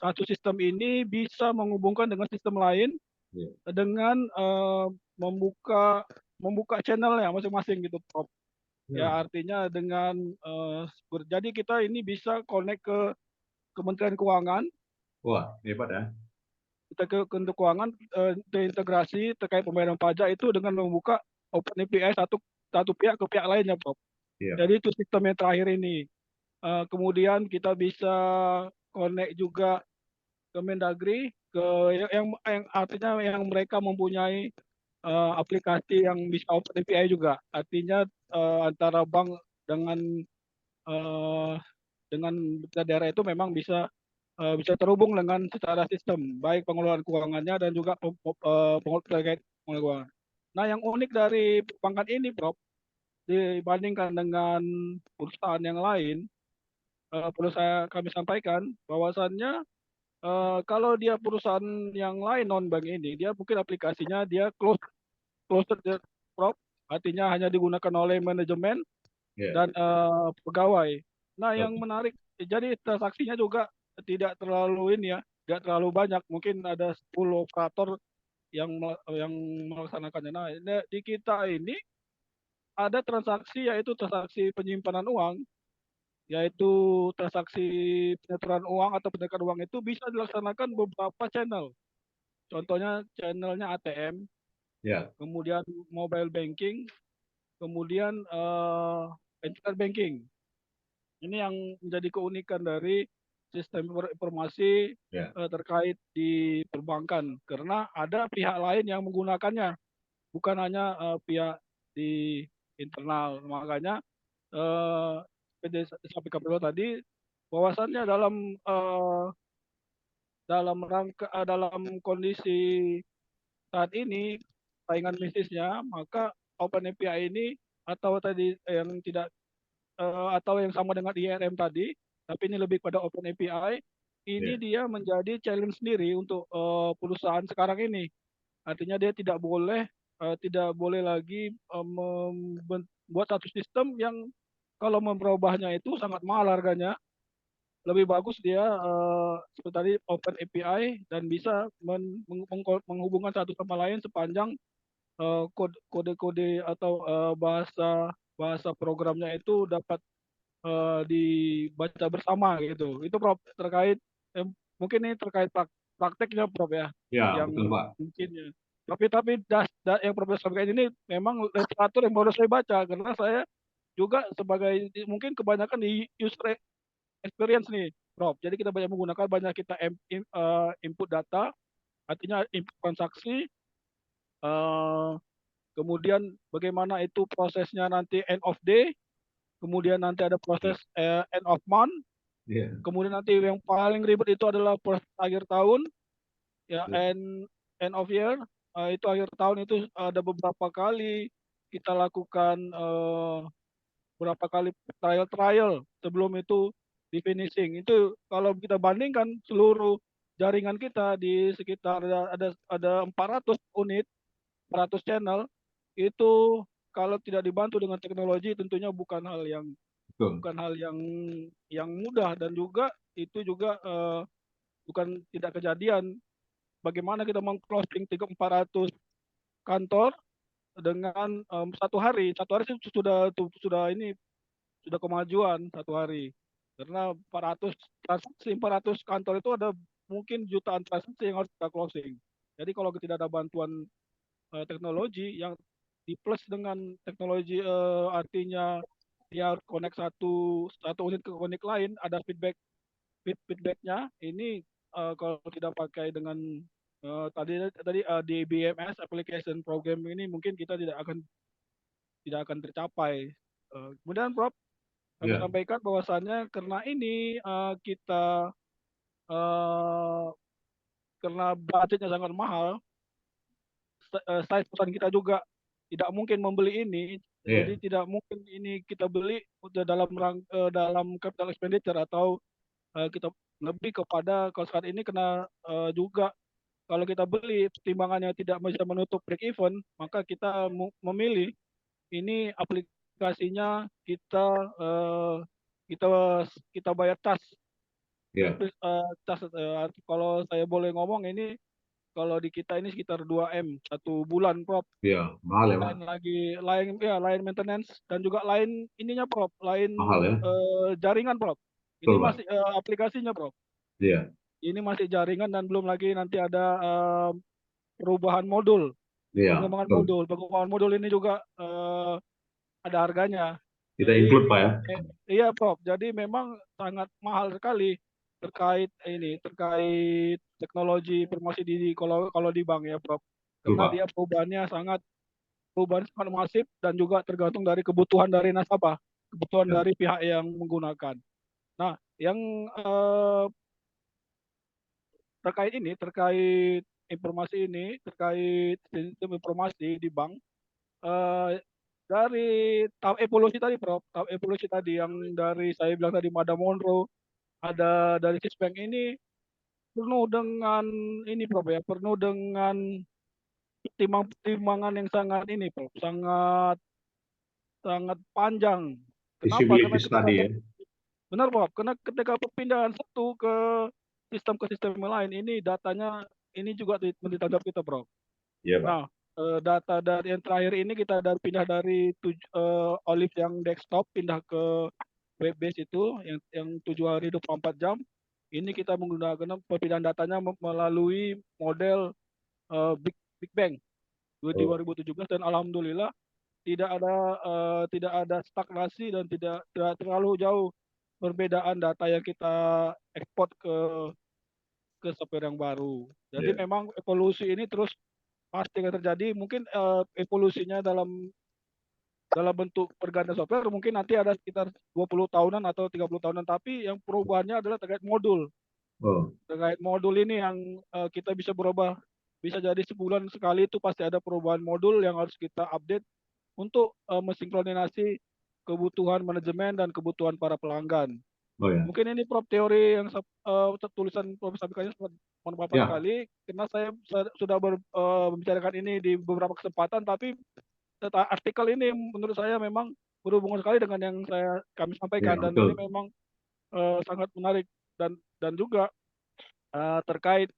satu sistem ini bisa menghubungkan dengan sistem lain Ya. dengan membuka membuka channelnya masing-masing gitu, Prof. Ya, Ya. artinya dengan jadi kita ini bisa connect ke Kementerian Keuangan, Wah, hebat ya. kita ke Kementerian Keuangan, terintegrasi terkait pembayaran pajak itu dengan membuka Open API satu satu pihak ke pihak lainnya, Prof. Iya. Jadi itu sistem yang terakhir ini. Kemudian kita bisa connect juga ke Mendagri, ke yang artinya yang mereka mempunyai aplikasi yang bisa Open API juga. Artinya antara bank dengan eh, dengan daerah itu memang bisa terhubung dengan secara sistem, baik pengelolaan keuangannya dan juga terkait pengelolaan keuangan. Nah, yang unik dari perbankan ini, Prof, dibandingkan dengan perusahaan yang lain, perlu kami sampaikan bahwasannya kalau dia perusahaan yang lain non bank ini, dia mungkin aplikasinya dia closed ya, Prof, artinya hanya digunakan oleh manajemen Ya. dan pegawai. Nah, yang Betul. menarik, jadi transaksinya juga tidak terlalu ini ya, tidak terlalu banyak. Mungkin ada 10 operator yang melaksanakannya. Nah, di kita ini ada transaksi yaitu transaksi penyimpanan uang, yaitu transaksi penyetoran uang atau penyetoran uang itu bisa dilaksanakan beberapa channel. Contohnya channelnya ATM, Ya. kemudian mobile banking, kemudian internet banking. Ini yang menjadi keunikan dari sistem informasi Ya. terkait di perbankan, karena ada pihak lain yang menggunakannya, bukan hanya pihak di internal. Makanya eh, seperti disampaikan beliau tadi, bahwasannya dalam kondisi saat ini saingan bisnisnya, maka Open API ini atau tadi yang tidak atau yang sama dengan IRM tadi, tapi ini lebih pada Open API, ini Ya. dia menjadi challenge sendiri untuk perusahaan sekarang ini. Artinya dia tidak boleh lagi membuat satu sistem yang kalau merubahnya itu sangat mahal harganya. Lebih bagus dia seperti tadi Open API dan bisa menghubungkan satu sama lain sepanjang kode-kode atau bahasa bahasa programnya itu dapat dibaca bersama gitu. Itu Prof terkait eh, mungkin ini terkait prakteknya Prof ya, Ya, yang betul, Pak. mungkin ya. Tapi yang Profesor sampaikan ini memang literatur yang baru saya baca, karena saya juga sebagai mungkin kebanyakan di user experience nih, Prof. Jadi kita banyak kita input data, artinya input transaksi, eh, kemudian bagaimana itu prosesnya nanti end of day, kemudian nanti ada Ya. proses end of month, Iya. kemudian nanti yang paling ribet itu adalah proses akhir tahun, ya Ya. end of year. Itu akhir tahun itu ada beberapa kali kita lakukan berapa kali trial sebelum itu di finishing. Itu kalau kita bandingkan seluruh jaringan kita di sekitar ada 400 unit, 400 channel, itu kalau tidak dibantu dengan teknologi tentunya Betul. bukan hal yang mudah, dan juga itu juga bukan tidak kejadian. Bagaimana kita meng-closing 400 kantor dengan satu hari sudah kemajuan satu hari, karena 400 transaksi, 400 kantor itu ada mungkin jutaan transaksi yang harus kita closing. Jadi kalau tidak ada bantuan teknologi yang di plus dengan teknologi, artinya dia harus connect satu satu unit ke unit lain, ada feedbacknya ini. Kalau tidak pakai dengan tadi tadi di BMS application program ini, mungkin kita tidak akan tercapai. Kemudian Prof, kami Ya. sampaikan bahwasannya karena ini eh, karena budgetnya sangat mahal, size perusahaan kita juga tidak mungkin membeli ini. Jadi Iya. tidak mungkin ini kita beli udah dalam capital expenditure, atau kita lebih kepada kalau saat ini kena juga kalau kita beli pertimbangannya tidak bisa menutup break even, maka kita memilih ini aplikasinya kita eh, kita kita bayar cas. Ya, Cas kalau saya boleh ngomong ini kalau di kita ini sekitar 2 M 1 bulan, Prof. ya, mahal ya, Pak. Lain lagi lain maintenance dan juga lain ininya, Prof. Lain Mahal ya. jaringan, Prof. Ini Betul, Pak. masih aplikasinya, Prof. Iya, Ini masih jaringan dan belum lagi nanti ada perubahan modul, iya, betul. pengembangan modul ini juga ada harganya. Kita Jadi include, Pak ya. iya, Prof. Jadi memang sangat mahal sekali terkait teknologi informasi kalau kalau di bank ya, Prof. Betul, Karena Pak. dia perubahan sangat masif dan juga tergantung dari kebutuhan dari nasabah, kebutuhan Ya, dari pihak yang menggunakan. Nah, yang terkait informasi ini, terkait sistem informasi di bank, eh, dari tahap evolusi tadi, Prof, tahap evolusi tadi yang dari saya bilang tadi Mada Monroe, ada dari Sisbank ini penuh dengan ini, Prof ya, penuh dengan pertimbangan yang sangat ini, Prof, sangat sangat panjang. Kenapa? Karena visibility study ya. benar, Prof, karena ketika perpindahan satu ke sistem yang lain, ini datanya ini juga menjadi tanggung jawab kita, Prof. Iya, Pak. Nah, data dari yang terakhir ini kita pindah dari Olive yang desktop pindah ke web base itu yang 7 hari 24 jam. Ini kita menggunakan perpindahan datanya melalui model Big Bang di Oh, 2017 dan alhamdulillah tidak ada stagnasi dan tidak terlalu jauh perbedaan data yang kita ekspor ke software yang baru. Jadi iya. memang evolusi ini terus pasti akan terjadi. Mungkin evolusinya dalam bentuk pergantian software mungkin nanti ada sekitar 20 tahunan atau 30 tahunan, tapi yang perubahannya adalah terkait modul. Oh, Terkait modul ini yang kita bisa berubah, bisa jadi sebulan sekali itu pasti ada perubahan modul yang harus kita update untuk mensinkronisasi kebutuhan manajemen dan kebutuhan para pelanggan. oh ya. Mungkin ini Prof teori yang tulisan Prof Sabikanya sangat bermanfaat Ya, sekali karena saya sudah membicarakan ini di beberapa kesempatan, tapi artikel ini menurut saya memang berhubungan sekali dengan yang kami ya, sampaikan dan ini betul. memang sangat menarik dan juga terkait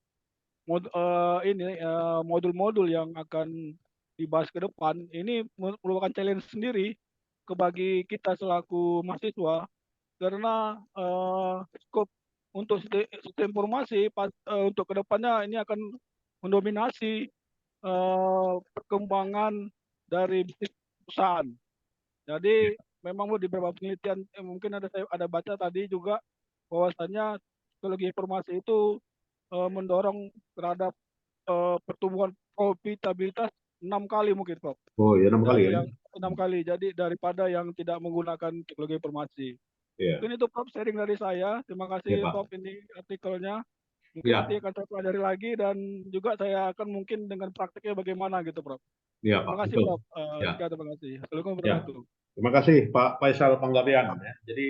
modul-modul yang akan dibahas ke depan ini merupakan challenge sendiri bagi kita selaku mahasiswa karena skop untuk sistem informasi untuk kedepannya ini akan mendominasi perkembangan dari bisnis perusahaan. Ya, Jadi memang di beberapa penelitian mungkin saya ada baca tadi juga bahwasannya teknologi informasi itu mendorong terhadap pertumbuhan profitabilitas 6 kali mungkin, Prof. oh ya, 6 kali Dari ya. yang 6 kali. Jadi daripada yang tidak menggunakan teknologi informasi. Iya, Mungkin itu, Prof, sharing dari saya. Terima ya, kasih, Prof, Pak. ini artikelnya. Mungkin nanti Ya, akan saya pelajari lagi dan juga saya akan mungkin dengan prakteknya bagaimana gitu, Prof. ya, Pak. Terima kasih, Betul. Prof. Ya, Sekian, terima kasih. Assalamualaikum ya. warahmatullahi wabarakatuh. Terima kasih Pak Faisal Panggabean ya. Jadi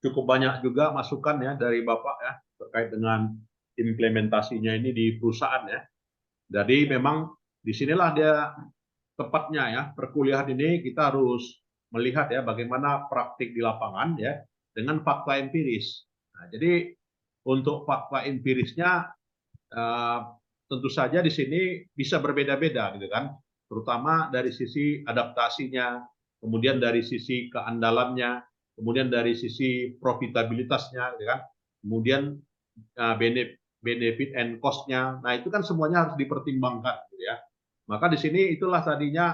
cukup banyak juga masukan ya dari Bapak ya terkait dengan implementasinya ini di perusahaan ya. Jadi Ya, memang disinilah dia tepatnya ya perkuliahan ini kita harus melihat ya bagaimana praktik di lapangan ya dengan fakta empiris. Nah, jadi untuk fakta empirisnya eh, tentu saja di sini bisa berbeda-beda gitu kan, terutama dari sisi adaptasinya, kemudian dari sisi keandalannya, kemudian dari sisi profitabilitasnya, gitu kan, kemudian benefit and cost-nya. Nah itu kan semuanya harus dipertimbangkan, gitu ya. Maka di sini itulah tadinya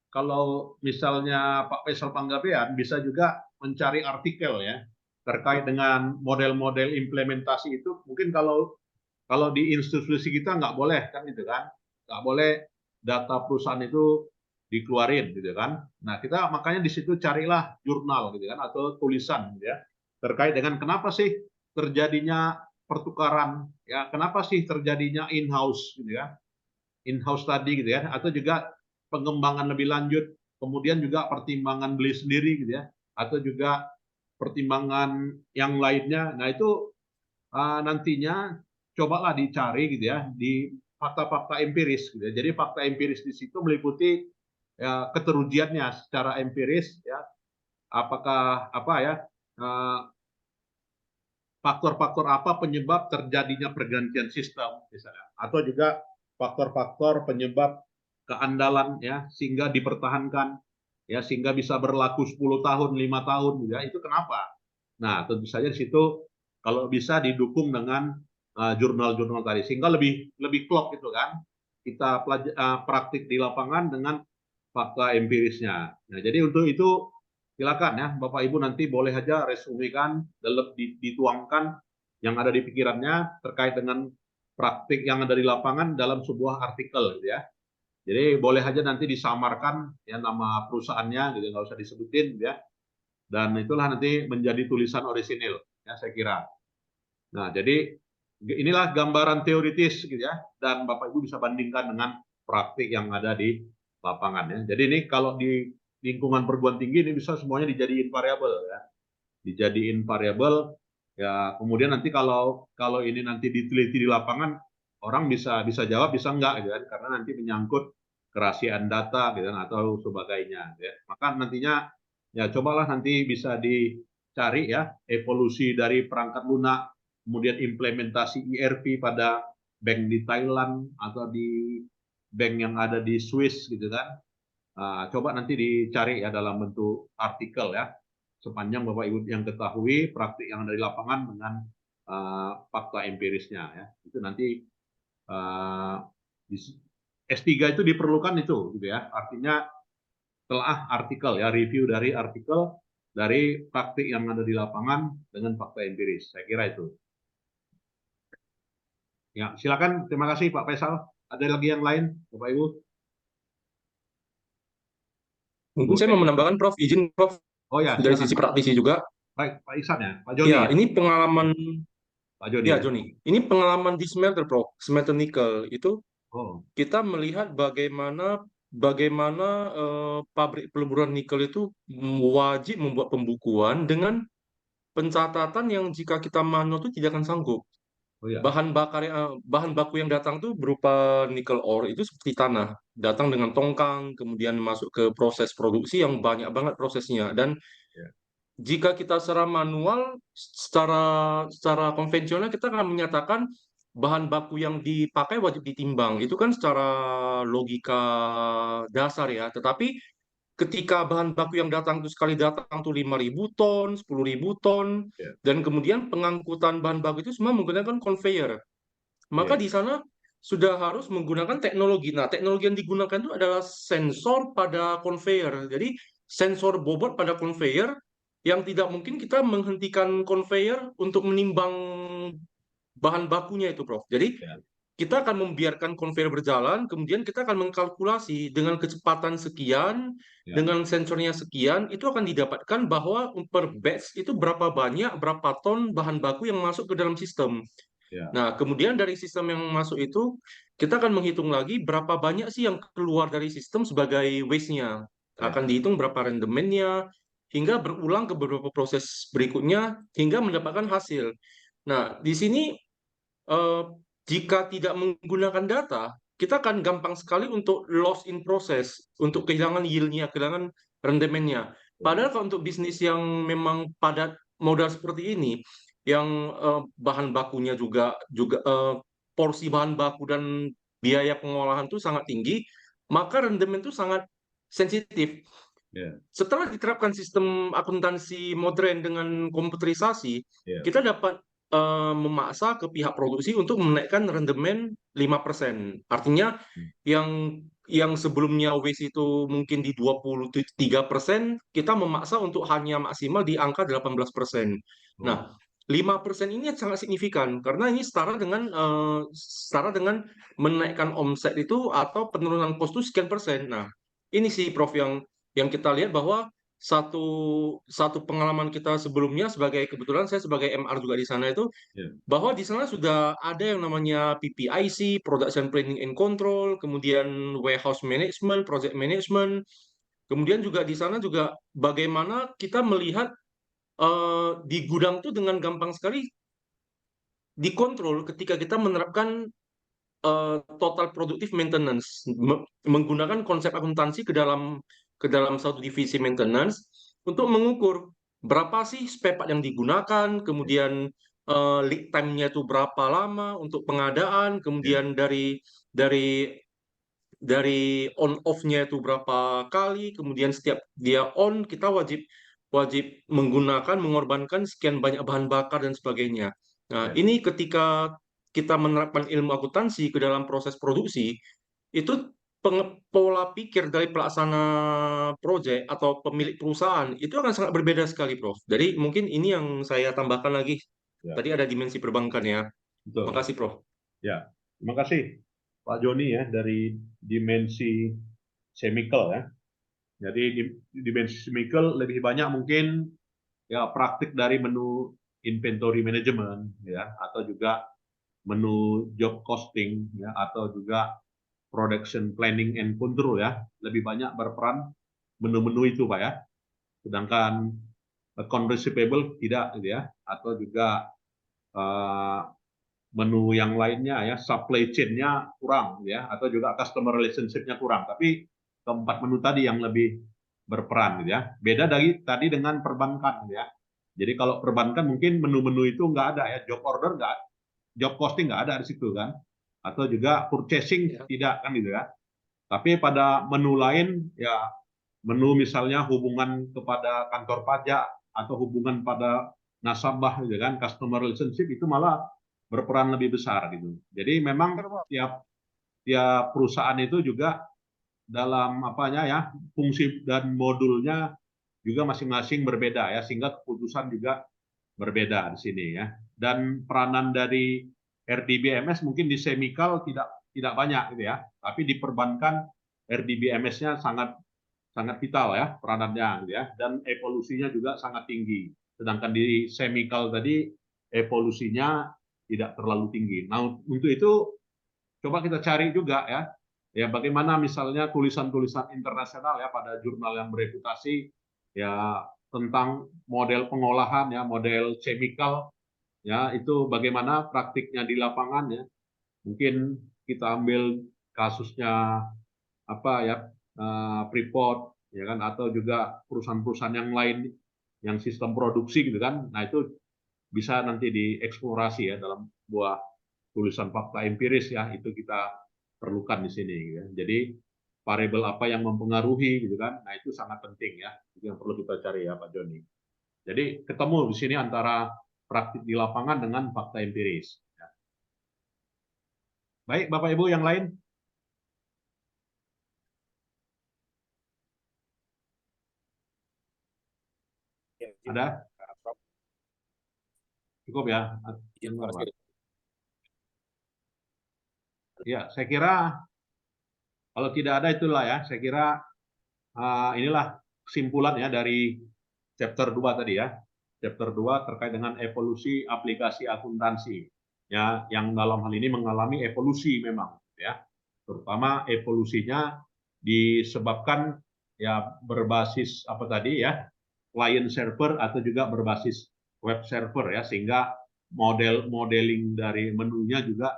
kalau misalnya Pak Faisal Panggabean bisa juga mencari artikel ya terkait dengan model-model implementasi itu. Mungkin kalau di institusi kita nggak boleh kan gitu kan, nggak boleh data perusahaan itu dikeluarin gitu kan. Nah kita makanya di situ carilah jurnal gitu kan atau tulisan gitu ya terkait dengan kenapa sih terjadinya pertukaran ya, kenapa sih terjadinya in-house gitu ya, in-house tadi gitu ya, atau juga pengembangan lebih lanjut, kemudian juga pertimbangan beli sendiri gitu ya, atau juga pertimbangan yang lainnya. Nah itu nantinya cobalah dicari gitu ya di fakta-fakta empiris gitu ya. Jadi fakta empiris di situ meliputi ya, keterujiannya secara empiris, ya, apakah apa ya, faktor-faktor apa penyebab terjadinya pergantian sistem misalnya, atau juga faktor-faktor penyebab keandalan, ya, sehingga dipertahankan, ya, sehingga bisa berlaku 10 tahun 5 tahun, ya, itu kenapa. Nah, tentu saja di situ kalau bisa didukung dengan jurnal-jurnal tadi, sehingga lebih lebih klop gitu kan, kita praktik di lapangan dengan fakta empirisnya. Nah, jadi untuk itu silakan ya Bapak Ibu, nanti boleh aja resumikan, dituangkan yang ada di pikirannya terkait dengan praktik yang ada di lapangan dalam sebuah artikel gitu ya. Jadi boleh aja nanti disamarkan ya nama perusahaannya gitu, nggak usah disebutin gitu ya. Dan itulah nanti menjadi tulisan orisinil ya saya kira. Nah, jadi inilah gambaran teoritis gitu ya, dan Bapak Ibu bisa bandingkan dengan praktik yang ada di lapangan ya. Jadi ini kalau di lingkungan perguruan tinggi ini bisa semuanya dijadiin variabel ya. Dijadiin variabel ya, kemudian nanti kalau kalau ini nanti diteliti di lapangan, orang bisa bisa jawab bisa enggak gitu kan, karena nanti menyangkut kerahasiaan data gitu kan, atau sebagainya ya. Maka nantinya ya cobalah nanti bisa dicari ya evolusi dari perangkat lunak, kemudian implementasi ERP pada bank di Thailand atau di bank yang ada di Swiss gitu kan. Coba nanti dicari ya dalam bentuk artikel ya, sepanjang Bapak Ibu yang ketahui praktik yang dari lapangan dengan fakta empirisnya ya. Itu nanti uh, S3 itu diperlukan itu gitu ya. Artinya telah artikel ya, review dari artikel dari praktik yang ada di lapangan dengan fakta empiris. Saya kira itu. Ya, silakan. Terima kasih Pak Faisal. Ada lagi yang lain, Bapak Ibu? Mungkin saya mau menambahkan, Prof. Izin, Prof. Oh ya, Dari silakan sisi Pak. praktisi juga. Baik, Pak Ihsan ya, Pak Joni Ya, ya. ini pengalaman, Pak Joni ya ya. Joni, ini pengalaman di smelter, Prof. Smelter nikel itu Oh, kita melihat bagaimana bagaimana pabrik peleburan nikel itu wajib membuat pembukuan dengan pencatatan yang jika kita manual itu tidak akan sanggup. oh ya. Bahan baku yang datang tuh berupa nikel ore itu seperti tanah, datang dengan tongkang, kemudian masuk ke proses produksi yang banyak banget prosesnya. Dan Ya. jika kita secara manual, secara konvensional kita akan menyatakan bahan baku yang dipakai wajib ditimbang. Itu kan secara logika dasar ya. Tetapi ketika bahan baku yang datang itu sekali datang tuh 5.000 ton, 10.000 ton, Ya. dan kemudian pengangkutan bahan baku itu semua menggunakan conveyor. Maka Ya. di sana sudah harus menggunakan teknologi. Nah, teknologi yang digunakan itu adalah sensor pada conveyor. Jadi, sensor bobot pada conveyor yang tidak mungkin kita menghentikan conveyor untuk menimbang bahan bakunya itu, Prof. Jadi, Ya. kita akan membiarkan conveyor berjalan, kemudian kita akan mengkalkulasi dengan kecepatan sekian, Ya. dengan sensornya sekian, itu akan didapatkan bahwa per batch itu berapa banyak, berapa ton bahan baku yang masuk ke dalam sistem. Ya. Nah, kemudian dari sistem yang masuk itu, kita akan menghitung lagi berapa banyak sih yang keluar dari sistem sebagai waste-nya. Ya. Akan dihitung berapa rendemennya, hingga berulang ke beberapa proses berikutnya, hingga mendapatkan hasil. Nah, di sini eh, jika tidak menggunakan data, kita akan gampang sekali untuk loss in process, untuk kehilangan yield-nya, kehilangan rendemennya. Padahal kalau untuk bisnis yang memang padat modal seperti ini, yang bahan bakunya juga porsi bahan baku dan biaya pengolahan itu sangat tinggi, maka rendemen itu sangat sensitif. Ya. Setelah diterapkan sistem akuntansi modern dengan komputerisasi, Ya. kita dapat memaksa ke pihak produksi untuk menaikkan rendemen 5%. Artinya yang sebelumnya waste itu mungkin di 23%, kita memaksa untuk hanya maksimal di angka 18%. Oh. Nah, 5% ini sangat signifikan karena ini setara dengan menaikkan omset itu atau penurunan kos itu sekian persen. Nah, ini sih Prof yang kita lihat bahwa satu satu pengalaman kita sebelumnya sebagai kebetulan saya sebagai MR juga di sana itu Ya. bahwa di sana sudah ada yang namanya PPIC, Production Planning and Control, kemudian Warehouse Management, Project Management, kemudian juga di sana juga bagaimana kita melihat di gudang itu dengan gampang sekali dikontrol ketika kita menerapkan total productive maintenance, menggunakan konsep akuntansi ke dalam satu divisi maintenance untuk mengukur berapa sih spare part yang digunakan, kemudian lead time-nya itu berapa lama untuk pengadaan, kemudian dari on off-nya itu berapa kali, kemudian setiap dia on kita wajib wajib mengorbankan sekian banyak bahan bakar dan sebagainya. Nah, Ya. ini ketika kita menerapkan ilmu akuntansi ke dalam proses produksi, itu pola pikir dari pelaksana proyek atau pemilik perusahaan itu akan sangat berbeda sekali, Prof. Jadi mungkin ini yang saya tambahkan lagi. Ya, Tadi ada dimensi perbankan ya. betul. Makasih, Prof. Ya, terima kasih Pak Joni ya dari dimensi chemical ya. Jadi di dimensi chemical lebih banyak mungkin ya praktik dari menu inventory management ya, atau juga menu job costing ya, atau juga production planning and control ya, lebih banyak berperan menu-menu itu Pak ya. Sedangkan account receivable tidak gitu ya, atau juga uh, menu yang lainnya ya, supply chain-nya kurang ya, atau juga customer relationship-nya kurang. Tapi keempat menu tadi yang lebih berperan gitu ya. Beda dari tadi dengan perbankan gitu ya. Jadi kalau perbankan mungkin menu-menu itu nggak ada ya, job order nggak, job costing nggak ada di situ kan, atau juga purchasing Ya. tidak kan gitu ya. Tapi pada menu lain ya, menu misalnya hubungan kepada kantor pajak atau hubungan pada nasabah gitu kan, customer relationship itu malah berperan lebih besar gitu. Jadi memang tiap tiap perusahaan itu juga dalam apanya ya, fungsi dan modulnya juga masing-masing berbeda ya, sehingga keputusan juga berbeda di sini ya. Dan peranan dari RDBMS mungkin di semikal tidak banyak gitu ya, tapi di perbankan RDBMS-nya sangat sangat vital ya peranannya gitu ya, dan evolusinya juga sangat tinggi. Sedangkan di semikal tadi evolusinya tidak terlalu tinggi. Nah, untuk itu coba kita cari juga ya, ya bagaimana misalnya tulisan-tulisan internasional ya pada jurnal yang bereputasi ya tentang model pengolahan ya, model chemical ya, itu bagaimana praktiknya di lapangan ya. Mungkin kita ambil kasusnya apa ya, Freeport ya kan, atau juga perusahaan-perusahaan yang lain yang sistem produksi gitu kan. Nah, itu bisa nanti dieksplorasi ya dalam buah tulisan fakta empiris ya, itu kita perlukan di sini ya. Jadi variabel apa yang mempengaruhi gitu kan. Nah, itu sangat penting ya. Itu yang perlu kita cari ya Pak Joni. Jadi ketemu di sini antara praktik di lapangan dengan fakta empiris. Ya. Baik, Bapak Ibu yang lain ada? Cukup ya? Ya, saya kira kalau tidak ada itulah ya, saya kira inilah kesimpulan ya dari chapter 2 tadi ya. Chapter 2 terkait dengan evolusi aplikasi akuntansi. Ya, yang dalam hal ini mengalami evolusi memang ya. Terutama evolusinya disebabkan ya berbasis apa tadi ya, client server atau juga berbasis web server ya, sehingga modeling dari menunya juga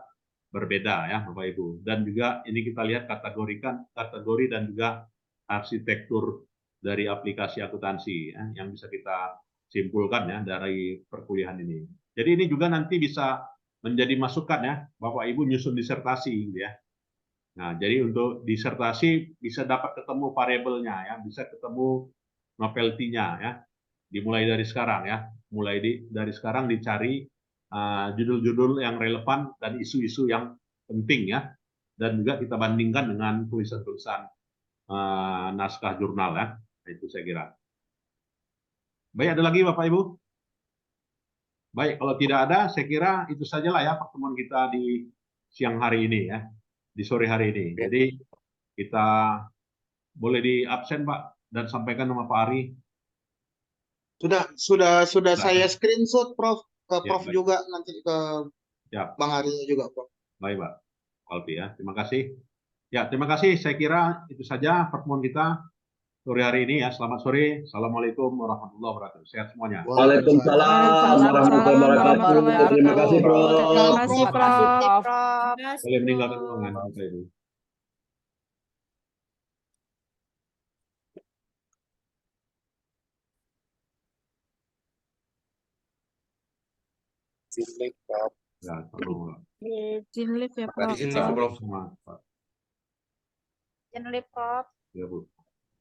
berbeda ya Bapak Ibu. Dan juga ini kita lihat kategori dan juga arsitektur dari aplikasi akuntansi ya, yang bisa kita simpulkan ya dari perkuliahan ini. Jadi ini juga nanti bisa menjadi masukan ya Bapak Ibu nyusun disertasi gitu ya. Nah, jadi untuk disertasi bisa dapat ketemu variabelnya ya, bisa ketemu novelty-nya ya. Dimulai dari sekarang ya. Dari sekarang dicari judul-judul yang relevan dan isu-isu yang penting ya. Dan juga kita bandingkan dengan tulisan-tulisan naskah jurnal ya. Itu saya kira. Baik, ada lagi Bapak Ibu? Baik, kalau tidak ada, saya kira itu sajalah ya pertemuan kita di siang hari ini ya, di sore hari ini. Jadi kita boleh di absen Pak dan sampaikan nama Pak Ari. Sudah saya screenshot Prof, ke Ya, Prof baik. juga nanti ke Ya. Bang Harinya juga Prof. Baik Pak Alfi ya, terima kasih. Ya, terima kasih. Saya kira itu saja pertemuan kita. sore hari ini ya. Selamat sore. Assalamualaikum warahmatullahi wabarakatuh. Sehat semuanya. Waalaikumsalam warahmatullahi wabarakatuh. Terima kasih, Bro. Terima kasih, Prof. Boleh meninggalkan ruangan. Bapak Ibu. Ya, perlu. Izin live ya, Prof. Izin live, Prof. Semangat, Pak. Izin live, Prof. Ya, Bu.